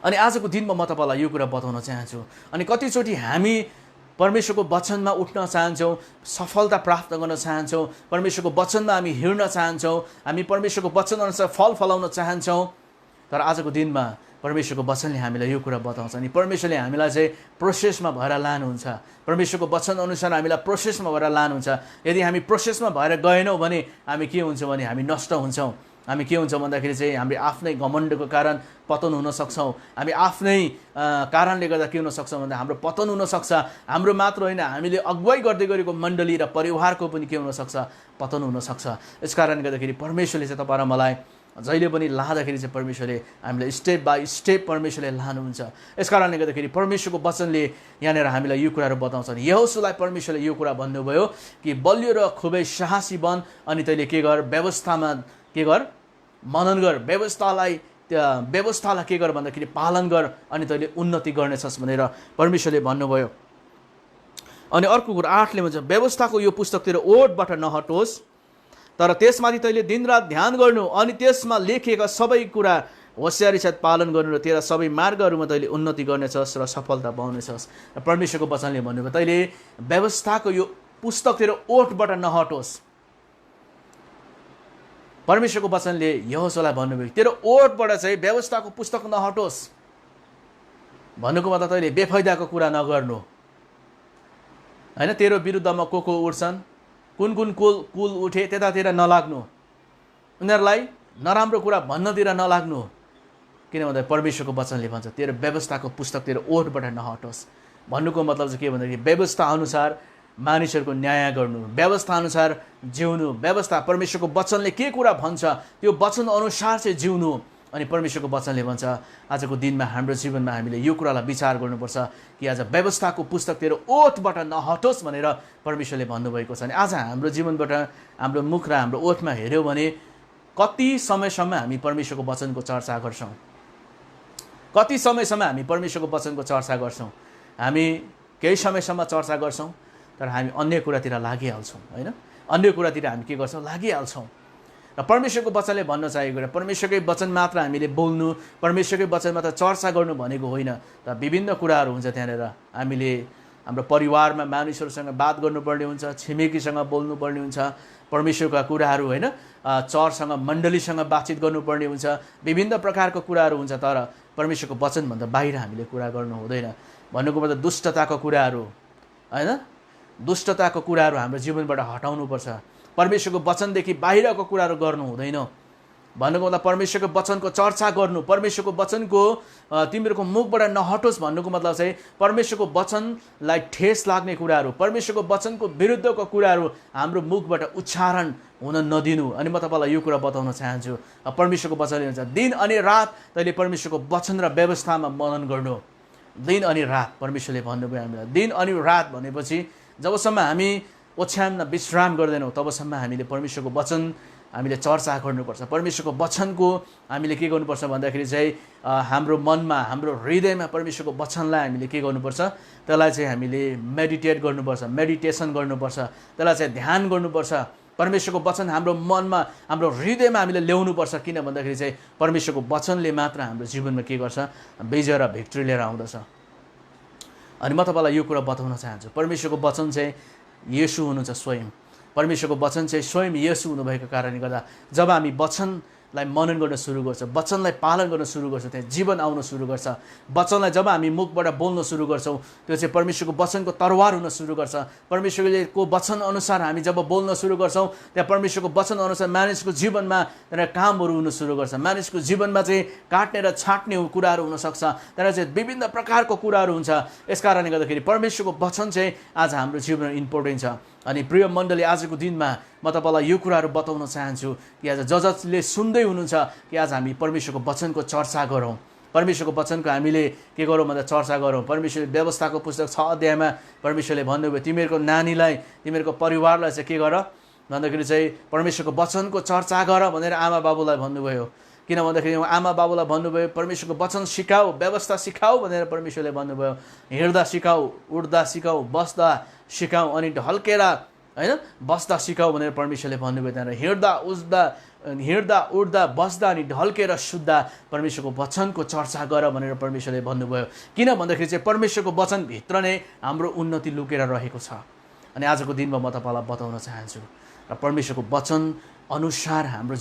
अनि आजको दिनमा म तपाईँलाई यो कुरा बताउन चाहन्छु। अनि कतिचोटि हामी परमेश्वरको वचनमा उठ्न चाहन्छौँ, सफलता प्राप्त गर्न चाहन्छौँ, परमेश्वरको वचनमा हामी हिँड्न चाहन्छौँ, हामी परमेश्वरको वचन अनुसार फल फलाउन चाहन्छौँ। तर आजको दिनमा परमेश्वरको वचनले हामीलाई यो कुरा बताउँछ। अनि परमेश्वरले हामीलाई चाहिँ प्रोसेसमा भएर लानुहुन्छ, परमेश्वरको वचन अनुसार हामीलाई प्रोसेसमा भएर लानुहुन्छ। यदि हामी प्रोसेसमा भएर गएनौँ भने हामी के हुन्छ भने हामी नष्ट हुन्छौँ। हामी के हुन्छ भन्दाखेरि चाहिँ हामी आफ्नै घमण्डको कारण पतन हुन सक्छौँ। हामी आफ्नै कारणले गर्दा के हुन सक्छौँ भन्दा हाम्रो पतन हुनसक्छ। हाम्रो मात्र होइन, हामीले अगुवाई गर्दै गरेको मण्डली र परिवारको पनि के हुनसक्छ, पतन हुनसक्छ। यस कारणले गर्दाखेरि परमेश्वरले चाहिँ तपाईँ र मलाई जहिले पनि लाँदाखेरि चाहिँ परमेश्वरले हामीलाई स्टेप बाई स्टेप परमेश्वरले लानुहुन्छ। यस कारणले गर्दाखेरि परमेश्वरको वचनले यहाँनिर हामीलाई यो कुराहरू बताउँछन्। यहोशूलाई परमेश्वरले यो कुरा भन्नुभयो कि बलियो र खुबै साहसी बन, अनि तैँले के गर, व्यवस्थामा के गर, मनन गर, व्यवस्थालाई के गर भन्दाखेरि पालन गर, अनि तैँले उन्नति गर्नेछस् भनेर परमेश्वरले भन्नुभयो। अनि अर्को कुरा 8ले भन्छ, व्यवस्थाको यो पुस्तकतिर ओठबाट नहटोस्, तर त्यसमाथि तैँले दिनरात ध्यान गर्नु, अनि त्यसमा लेखिएका सबै कुरा होसियारी साथ पालन गर्नु, र तेरा सबै मार्गहरूमा तैँले उन्नति गर्नेछस् र सफलता पाउनेछस्। र परमेश्वरको वचनले भन्नुभयो तैँले व्यवस्थाको यो पुस्तकतिर ओठबाट नहटोस्। परमेश्वरको वचनले यहोशूलाई भन्नुभयो तेरो ओठबाट चाहिँ व्यवस्थाको पुस्तक नहटोस्। भन्नुको मतलब तैँले बेफाइदाको कुरा नगर्नु होइन। तेरो विरुद्धमा को उठ्छन्, कुन कुल उठे त्यतातिर नलाग्नु, उनीहरूलाई नराम्रो कुरा भन्नतिर नलाग्नु। किन भन्दा परमेश्वरको वचनले भन्छ तेरो व्यवस्थाको पुस्तकतिर ओठबाट नहटोस्। भन्नुको मतलब चाहिँ के भन्दाखेरि व्यवस्था अनुसार मानिसहरूको न्याय गर्नु, व्यवस्था अनुसार जिउनु, व्यवस्था परमेश्वरको वचनले के कुरा भन्छ त्यो वचन अनुसार चाहिँ जिउनु। अनि परमेश्वरको वचनले भन्छ आजको दिनमा हाम्रो जीवनमा हामीले यो कुरालाई विचार गर्नुपर्छ कि आज व्यवस्थाको पुस्तकतिर ओठबाट नहटोस् भनेर परमेश्वरले भन्नुभएको छ। अनि आज हाम्रो जीवनबाट हाम्रो मुख र हाम्रो ओठमा हेऱ्यौँ भने कति समयसम्म हामी परमेश्वरको वचनको चर्चा गर्छौँ, कति समयसम्म हामी परमेश्वरको वचनको चर्चा गर्छौँ। हामी केही समयसम्म चर्चा गर्छौँ, तर हामी अन्य कुरातिर लागिहाल्छौँ होइन। अन्य कुरातिर हामी के गर्छौँ, लागिहाल्छौँ। र परमेश्वरको वचनले भन्न चाहेको कुरा परमेश्वरकै वचन मात्र हामीले बोल्नु, परमेश्वरकै वचन मात्र चर्चा गर्नु भनेको होइन। र विभिन्न कुराहरू हुन्छ त्यहाँनिर। हामीले हाम्रो परिवारमा मानिसहरूसँग बात गर्नुपर्ने हुन्छ, छिमेकीसँग बोल्नुपर्ने हुन्छ, परमेश्वरका कुराहरू होइन, चर्चसँग मण्डलीसँग बातचित गर्नुपर्ने हुन्छ, विभिन्न प्रकारको कुराहरू हुन्छ। तर परमेश्वरको वचनभन्दा बाहिर हामीले कुरा गर्नु हुँदैन। भन्नुको मतलब दुष्टताको कुराहरू होइन, दुष्टताको कुराहरू हाम्रो जीवनबाट हटाउनुपर्छ। परमेश्वरको वचनदेखि बाहिरको कुराहरू गर्नु हुँदैन। भन्नुको मतलब परमेश्वरको वचनको चर्चा गर्नु, परमेश्वरको वचनको तिमीहरूको मुखबाट नहटोस् भन्नुको मतलब चाहिँ परमेश्वरको वचनलाई ठेस लाग्ने कुराहरू, परमेश्वरको वचनको विरुद्धको कुराहरू हाम्रो मुखबाट उच्चारण हुन नदिनु। अनि म तपाईँलाई यो कुरा बताउन चाहन्छु, परमेश्वरको वचनले हुन्छ दिन अनि रात तैँले परमेश्वरको वचन र व्यवस्थामा मनन गर्नु। दिन अनि रात परमेश्वरले भन्नुभयो हामीलाई। दिन अनि रात भनेपछि जबसम्म हामी ओछ्यानमा विश्राम गर्दैनौँ तबसम्म हामीले परमेश्वरको वचन हामीले चर्चा गर्नुपर्छ। परमेश्वरको वचनको हामीले के गर्नुपर्छ भन्दाखेरि चाहिँ हाम्रो मनमा, हाम्रो हृदयमा परमेश्वरको वचनलाई हामीले के गर्नुपर्छ, त्यसलाई चाहिँ हामीले मेडिटेट गर्नुपर्छ, मेडिटेसन गर्नुपर्छ, त्यसलाई चाहिँ ध्यान गर्नुपर्छ। परमेश्वरको वचन हाम्रो मनमा, हाम्रो हृदयमा हामीले ल्याउनुपर्छ। किन भन्दाखेरि चाहिँ परमेश्वरको वचनले मात्र हाम्रो जीवनमा के गर्छ, विजय र भिक्ट्री लिएर आउँदछ। अनि म तपाईँलाई यो कुरा बताउन चाहन्छु, परमेश्वरको वचन चाहिँ येशू हुनुहुन्छ स्वयं। परमेश्वरको वचन चाहिँ स्वयं येशू हुनुभएको कारणले गर्दा जब हामी वचनलाई मनन गर्न सुरु गर्छ, वचनलाई पालन गर्न सुरु गर्छ, त्यहाँ जीवन आउन सुरु गर्छ। वचनलाई जब हामी मुखबाट बोल्न सुरु गर्छौँ त्यो चाहिँ परमेश्वरको वचनको तरवार हुन सुरु गर्छ। परमेश्वरको वचन अनुसार हामी जब बोल्न सुरु गर्छौँ त्यहाँ परमेश्वरको वचन अनुसार मानिसको जीवनमा त्यहाँ कामहरू हुन सुरु गर्छ। मानिसको जीवनमा चाहिँ काट्ने र छाट्ने कुराहरू हुनसक्छ, त्यहाँ चाहिँ विभिन्न प्रकारको कुराहरू हुन्छ। यस कारणले गर्दाखेरि परमेश्वरको वचन चाहिँ आज हाम्रो जीवनमा इम्पोर्टेन्ट छ। अनि प्रिय मण्डली आजको दिनमा म तपाईँलाई यो कुराहरू बताउन चाहन्छु कि आज जसले सुन्दै हुनुहुन्छ कि आज हामी परमेश्वरको वचनको चर्चा गरौँ, परमेश्वरको वचनको हामीले के गरौँ भन्दा चर्चा गरौँ। परमेश्वरले व्यवस्थाको पुस्तक 6 अध्यायमा परमेश्वरले भन्नुभयो तिमीहरूको नानीलाई, तिमीहरूको परिवारलाई चाहिँ के गर भन्दाखेरि चाहिँ परमेश्वरको वचनको चर्चा गर भनेर आमा बाबुलाई भन्नुभयो। किन भन्दाखेरि आमा बाबुलाई भन्नुभयो परमेश्वरको वचन सिकाऊ, व्यवस्था सिकाऊ भनेर परमेश्वरले भन्नुभयो। हिँड्दा सिकाऊ, उठ्दा सिकाऊ, बस्दा सिकाऊ, अनि ढल्केर होइन बस्दा सिकाऊ भनेर परमेश्वरले भन्नुभयो। त्यहाँनिर हिँड्दा उठ्दा बस्दा अनि ढल्केर सुत्दा परमेश्वरको वचनको चर्चा गर भनेर परमेश्वरले भन्नुभयो। किन भन्दाखेरि चाहिँ परमेश्वरको वचनभित्र नै हाम्रो उन्नति लुकेर रहेको छ। अनि आजको दिनमा म तपाईँलाई बताउन चाहन्छु र परमेश्वरको वचन अनुसार हाम्रो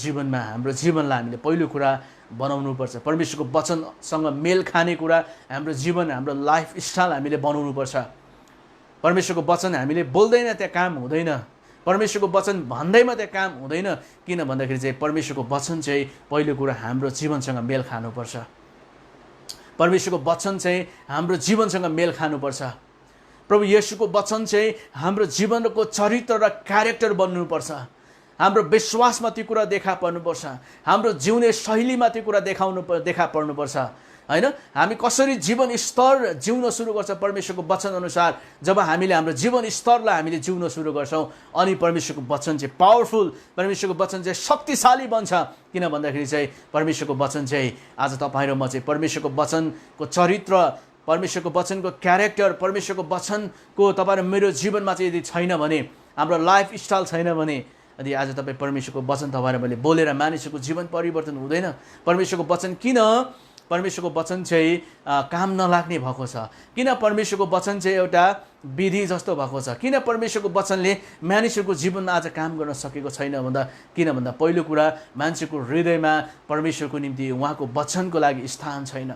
जीवनलाई हामीले पहिलो कुरा बनाउनुपर्छ। परमेश्वरको वचनसँग मेल खाने कुरा हाम्रो जीवन, हाम्रो लाइफस्टाइल हामीले बनाउनुपर्छ। परमेश्वरको वचन हामीले बोल्दैन त्यहाँ काम हुँदैन, परमेश्वरको वचन भन्दैमा त्यहाँ काम हुँदैन। किन भन्दाखेरि चाहिँ परमेश्वरको वचन चाहिँ पहिलो कुरा हाम्रो जीवनसँग मेल खानुपर्छ। परमेश्वरको वचन चाहिँ हाम्रो जीवनसँग मेल खानुपर्छ। प्रभु येशूको वचन चाहिँ हाम्रो जीवनको चरित्र र क्यारेक्टर बन्नुपर्छ। हाम्रो विश्वासमा त्यो कुरा देखा पर्नुपर्छ। हाम्रो जिउने शैलीमा त्यो कुरा देखा पर्नुपर्छ। होइन, हामी कसरी जीवन स्तर जिउन सुरु गर्छ परमेश्वरको वचन अनुसार। जब हामीले हाम्रो जीवन स्तरलाई हामीले जिउन सुरु गर्छौँ अनि परमेश्वरको वचन चाहिँ पावरफुल, परमेश्वरको वचन चाहिँ शक्तिशाली बन्छ। किन भन्दाखेरि चाहिँ परमेश्वरको वचन चाहिँ आज तपाईँ र म चाहिँ परमेश्वरको वचनको चरित्र, परमेश्वरको वचनको क्यारेक्टर, परमेश्वरको वचनको तपाईँ र मेरो जीवनमा चाहिँ यदि छैन भने, हाम्रो लाइफस्टाइल छैन भने, यदि आज तपाईँ परमेश्वरको वचन तपाईँ र मैले बोलेर मानिसको जीवन परिवर्तन हुँदैन। परमेश्वरको वचन किन परमेश्वरको वचन चाहिँ काम नलाग्ने भएको छ? किन परमेश्वरको वचन चाहिँ एउटा विधि जस्तो भएको छ? किन परमेश्वरको वचनले मानिसको जीवनमा आज काम गर्न सकेको छैन किन भन्दा पहिलो कुरा मान्छेको हृदयमा परमेश्वरको निम्ति उहाँको वचनको लागि स्थान छैन।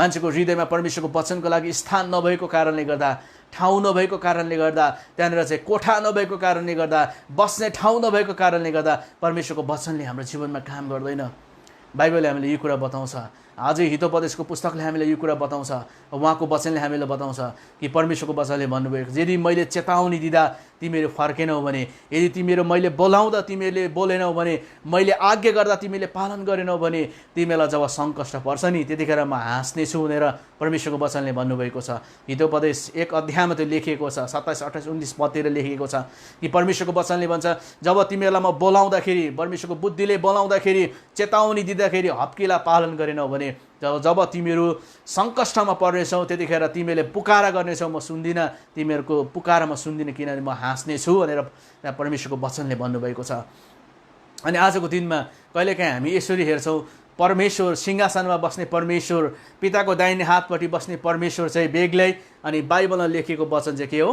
मान्छेको हृदयमा परमेश्वरको वचनको लागि स्थान नभएको कारणले गर्दा, ठाउँ नभएको कारणले गर्दा, त्यहाँनिर चाहिँ कोठा नभएको कारणले गर्दा, बस्ने ठाउँ नभएको कारणले गर्दा परमेश्वरको वचनले हाम्रो जीवनमा काम गर्दैन। बाइबलले हामीले यो कुरा बताउँछ। अझै हितोपदेशको पुस्तकले हामीलाई यो कुरा बताउँछ, उहाँको वचनले हामीलाई बताउँछ कि परमेश्वरको वचनले भन्नुभएको यदि मैले चेतावनी दिँदा तिमीहरू फर्केनौ भने, यदि तिमीहरू मैले बोलाउँदा तिमीहरूले बोलेनौ भने, मैले आज्ञा गर्दा तिमीले पालन गरेनौ भने, तिमीलाई जब सङ्कष्ट पर्छ नि त्यतिखेर म हाँस्नेछु भनेर परमेश्वरको वचनले भन्नुभएको छ। हितोपदेश 1 अध्यायमा त्यो लेखिएको छ, 27, 28, 19 पदतिर लेखिएको छ कि परमेश्वरको वचनले भन्छ जब तिमीहरूलाई म बोलाउँदाखेरि, परमेश्वरको बुद्धिले बोलाउँदाखेरि, चेतावनी दिँदाखेरि हप्कीलाई पालन गरेनौ भने, जब तिमीहरू सङ्कष्टमा पर्नेछौ त्यतिखेर तिमीले पुकारा गर्नेछौ, म सुन्दिनँ, तिमीहरूको पुकारा म सुन्दिनँ किनभने म हाँस्नेछु भनेर त्यहाँ परमेश्वरको वचनले भन्नुभएको छ। अनि आजको दिनमा कहिलेकाहीँ हामी यसरी हेर्छौँ, परमेश्वर सिंहासनमा बस्ने परमेश्वर, पिताको दाहिने हातपट्टि बस्ने परमेश्वर चाहिँ बेग्लै, अनि बाइबलमा लेखिएको वचन चाहिँ के हो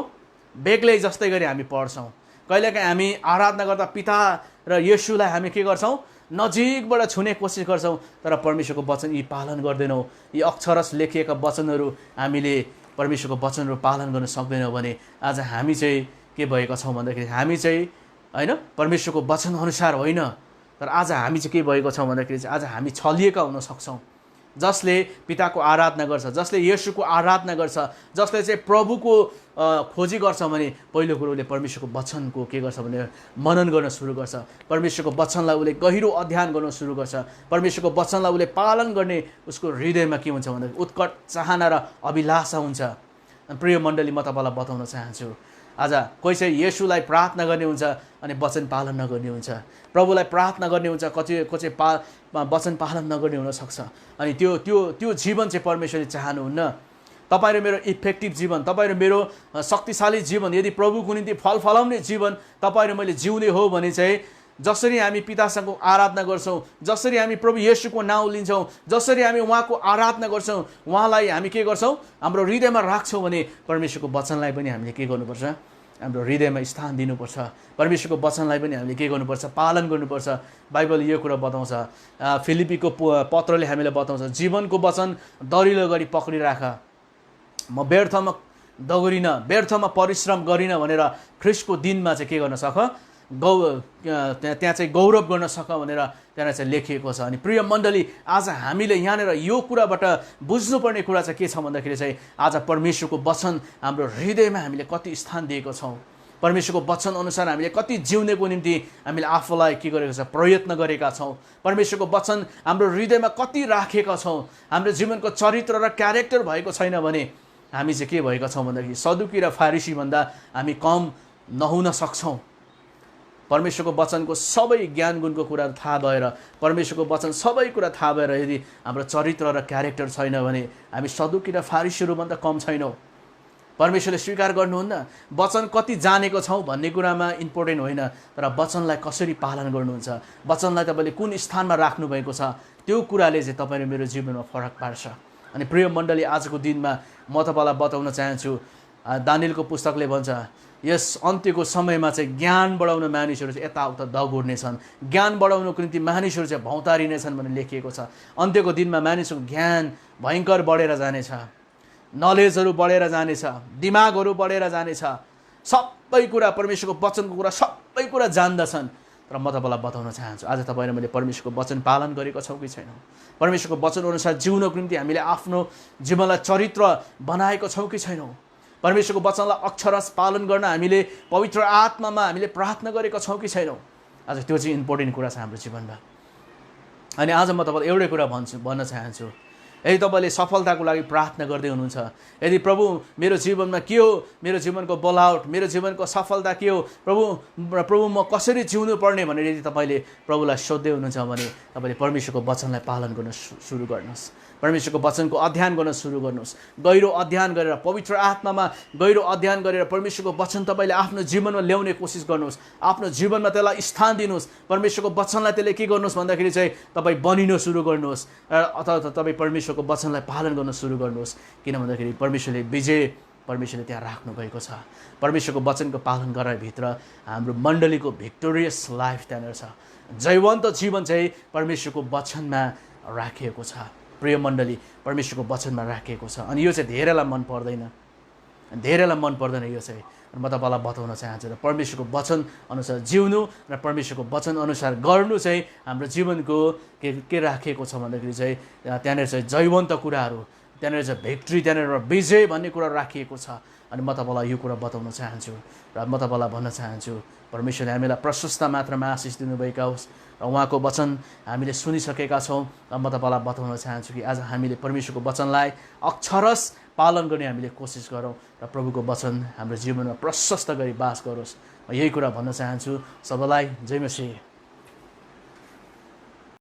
बेग्लै जस्तै गरी हामी पढ्छौँ। कहिलेकाहीँ हामी आराधना गर्दा पिता र येशूलाई हामी के गर्छौँ नजिकबाट छुने कोसिस गर्छौँ, तर परमेश्वरको वचन यी पालन गर्दैनौँ। यी अक्षरश लेखिएका वचनहरू हामीले परमेश्वरको वचनहरू पालन गर्न सक्दैनौँ भने आज हामी चाहिँ के भएका छौँ भन्दाखेरि हामी चाहिँ होइन परमेश्वरको वचन अनुसार होइन, तर आज हामी चाहिँ के भएको छौँ भन्दाखेरि चाहिँ आज हामी छलिएका हुन सक्छौँ। जसले पिताको आराधना गर्छ, जसले येशूको आराधना गर्छ, जसले चाहिँ प्रभुको खोजी गर्छ भने पहिलो कुरो उसले परमेश्वरको वचनको के गर्छ भने मनन गर्न सुरु गर्छ। परमेश्वरको वचनलाई उसले गहिरो अध्ययन गर्न सुरु गर्छ। परमेश्वरको वचनलाई उसले पालन गर्ने उसको हृदयमा के हुन्छ भन्दाखेरि उत्कट चाहना र अभिलाषा हुन्छ। प्रिय मण्डली, म तपाईँलाई बताउन चाहन्छु, आज कोही चाहिँ येशूलाई प्रार्थना गर्ने हुन्छ अनि वचन पालन नगर्ने हुन्छ, प्रभुलाई प्रार्थना गर्ने हुन्छ, को चाहिँ वचन पालन नगर्ने हुनसक्छ। अनि त्यो जीवन चाहिँ परमेश्वरले चाहनुहुन्न। तपाईँ र मेरो इफेक्टिभ जीवन, तपाईँ र मेरो शक्तिशाली जीवन, यदि प्रभुको निम्ति फल फलाउने जीवन तपाईँ र मैले जिउने हो भने चाहिँ जसरी हामी पितासँग आराधना गर्छौँ, जसरी हामी प्रभु येशूको नाउँ लिन्छौँ, जसरी हामी उहाँको आराधना गर्छौँ, उहाँलाई हामी के गर्छौँ हाम्रो हृदयमा राख्छौँ भने परमेश्वरको वचनलाई पनि हामीले के गर्नुपर्छ हाम्रो हृदयमा स्थान दिनुपर्छ। परमेश्वरको वचनलाई पनि हामीले के गर्नुपर्छ पालन गर्नुपर्छ। बाइबलले यो कुरा बताउँछ, फिलिपीको पत्रले हामीलाई बताउँछ जीवनको वचन दरिलो गरी पक्रिराख, म व्यर्थमा दौडिन, व्यर्थमा परिश्रम गरिन भनेर ख्रिस्टको दिनमा चाहिँ के गर्न सक त्यहाँ चाहिँ गौरव गर्न सक भनेर त्यहाँ चाहिँ लेखिएको छ। अनि प्रिय मण्डली, आज हामीले यहाँनिर यो कुराबाट बुझ्नुपर्ने कुरा चाहिँ के छ भन्दाखेरि चाहिँ आज परमेश्वरको वचन हाम्रो हृदयमा हामीले कति स्थान दिएको छौँ, परमेश्वरको वचन अनुसार हामीले कति जिउनेको निम्ति हामीले आफूलाई के गरेको छ प्रयत्न गरेका छौँ, परमेश्वरको वचन हाम्रो हृदयमा कति राखेका छौँ, हाम्रो जीवनको चरित्र र क्यारेक्टर भएको छैन भने हामी चाहिँ के भएका छौँ भन्दाखेरि सदुकी र फारिसी भन्दा हामी कम नहुन सक्छौँ। परमेश्वरको वचनको सबै ज्ञान गुणको कुराहरू थाहा भएर, परमेश्वरको वचन सबै कुरा थाहा भएर यदि हाम्रो चरित्र र क्यारेक्टर छैन भने हामी सदुकी र फारिसीहरूभन्दा कम छैनौँ। परमेश्वरले स्वीकार गर्नुहुन्न। वचन कति जानेको छौँ भन्ने कुरामा इम्पोर्टेन्ट होइन, तर वचनलाई कसरी पालन गर्नुहुन्छ, वचनलाई तपाईँले कुन स्थानमा राख्नुभएको छ, त्यो कुराले चाहिँ तपाईँ र मेरो जीवनमा फरक पार्छ। अनि प्रिय मण्डली, आजको दिनमा म तपाईँलाई बताउन चाहन्छु, दानियलको पुस्तकले भन्छ यस अन्त्यको समयमा चाहिँ ज्ञान बढाउन मानिसहरू चाहिँ यताउता दगुर्नेछन्, ज्ञान बढाउनको निम्ति मानिसहरू चाहिँ भौतारिनेछन् भनेर लेखिएको छ। अन्त्यको दिनमा मानिसको ज्ञान भयङ्कर बढेर जानेछ, नलेजहरू बढेर जानेछ, दिमागहरू बढेर जानेछ, सबै कुरा परमेश्वरको वचनको कुरा सबै कुरा जान्दछन्। तर म तपाईँलाई बताउन चाहन्छु, आज तपाईँ र मैले परमेश्वरको वचन पालन गरेको छौँ कि छैनौँ? परमेश्वरको वचन अनुसार जिउनको निम्ति हामीले आफ्नो जीवनलाई चरित्र बनाएको छौँ कि छैनौँ? परमेश्वरको वचनलाई अक्षरश पालन गर्न हामीले पवित्र आत्मामा हामीले प्रार्थना गरेका छौँ कि छैनौँ? आज त्यो चाहिँ इम्पोर्टेन्ट कुरा छ हाम्रो जीवनमा। अनि आज म तपाईँलाई एउटै कुरा भन्न चाहन्छु, यदि तपाईँले सफलताको लागि प्रार्थना गर्दै हुनुहुन्छ, यदि प्रभु मेरो जीवनमा के हो, मेरो जीवनको बलआउट, मेरो जीवनको सफलता के हो, प्रभु म कसरी जिउनु पर्ने भनेर यदि तपाईँले प्रभुलाई सोध्दै हुनुहुन्छ भने तपाईँले परमेश्वरको वचनलाई पालन गर्न सुरु गर्नुहोस्, परमेश्वरको वचनको अध्ययन गर्न सुरु गर्नुहोस्। गहिरो अध्ययन गरेर, पवित्र आत्मामा गहिरो अध्ययन गरेर परमेश्वरको वचन तपाईँले आफ्नो जीवनमा ल्याउने कोसिस गर्नुहोस्, आफ्नो जीवनमा त्यसलाई स्थान दिनुहोस्। परमेश्वरको वचनलाई त्यसले के गर्नुहोस् भन्दाखेरि चाहिँ तपाईँ बनिन सुरु गर्नुहोस्, अथवा तपाईँ परमेश्वरको वचनलाई पालन गर्न सुरु गर्नुहोस्। किन भन्दाखेरि परमेश्वरले त्यहाँ राख्नुभएको छ। परमेश्वरको वचनको पालन गरेर भित्र हाम्रो मण्डलीको भिक्टोरियस लाइफ त्यहाँनिर छ। जयवन्त जीवन चाहिँ परमेश्वरको वचनमा राखिएको छ। प्रिय मण्डली, परमेश्वरको वचनमा राखिएको छ। अनि यो चाहिँ धेरैलाई मन पर्दैन यो चाहिँ। म तपाईँलाई बताउन चाहन्छु र परमेश्वरको वचन अनुसार जिउनु र परमेश्वरको वचन अनुसार गर्नु चाहिँ हाम्रो जीवनको के राखिएको छ भन्दाखेरि चाहिँ त्यहाँनिर चाहिँ जयवन्त कुराहरू, त्यहाँनिर चाहिँ भिक्ट्री, त्यहाँनिर विजय भन्ने कुरा राखिएको छ। अनि म तपाईँलाई यो कुरा बताउन चाहन्छु र म तपाईँलाई भन्न चाहन्छु, परमेश्वरले हामीलाई प्रशस्त मात्रामा आशिष दिनुभएका होस् र उहाँको वचन हामीले सुनिसकेका छौँ। र म तपाईँलाई बताउन चाहन्छु कि आज हामीले परमेश्वरको वचनलाई अक्षरश पालन गर्ने हामीले कोसिस गरौँ र प्रभुको वचन हाम्रो जीवनमा प्रशस्त गरी बास गरोस्। म यही कुरा भन्न चाहन्छु। सबैलाई जय मसीह।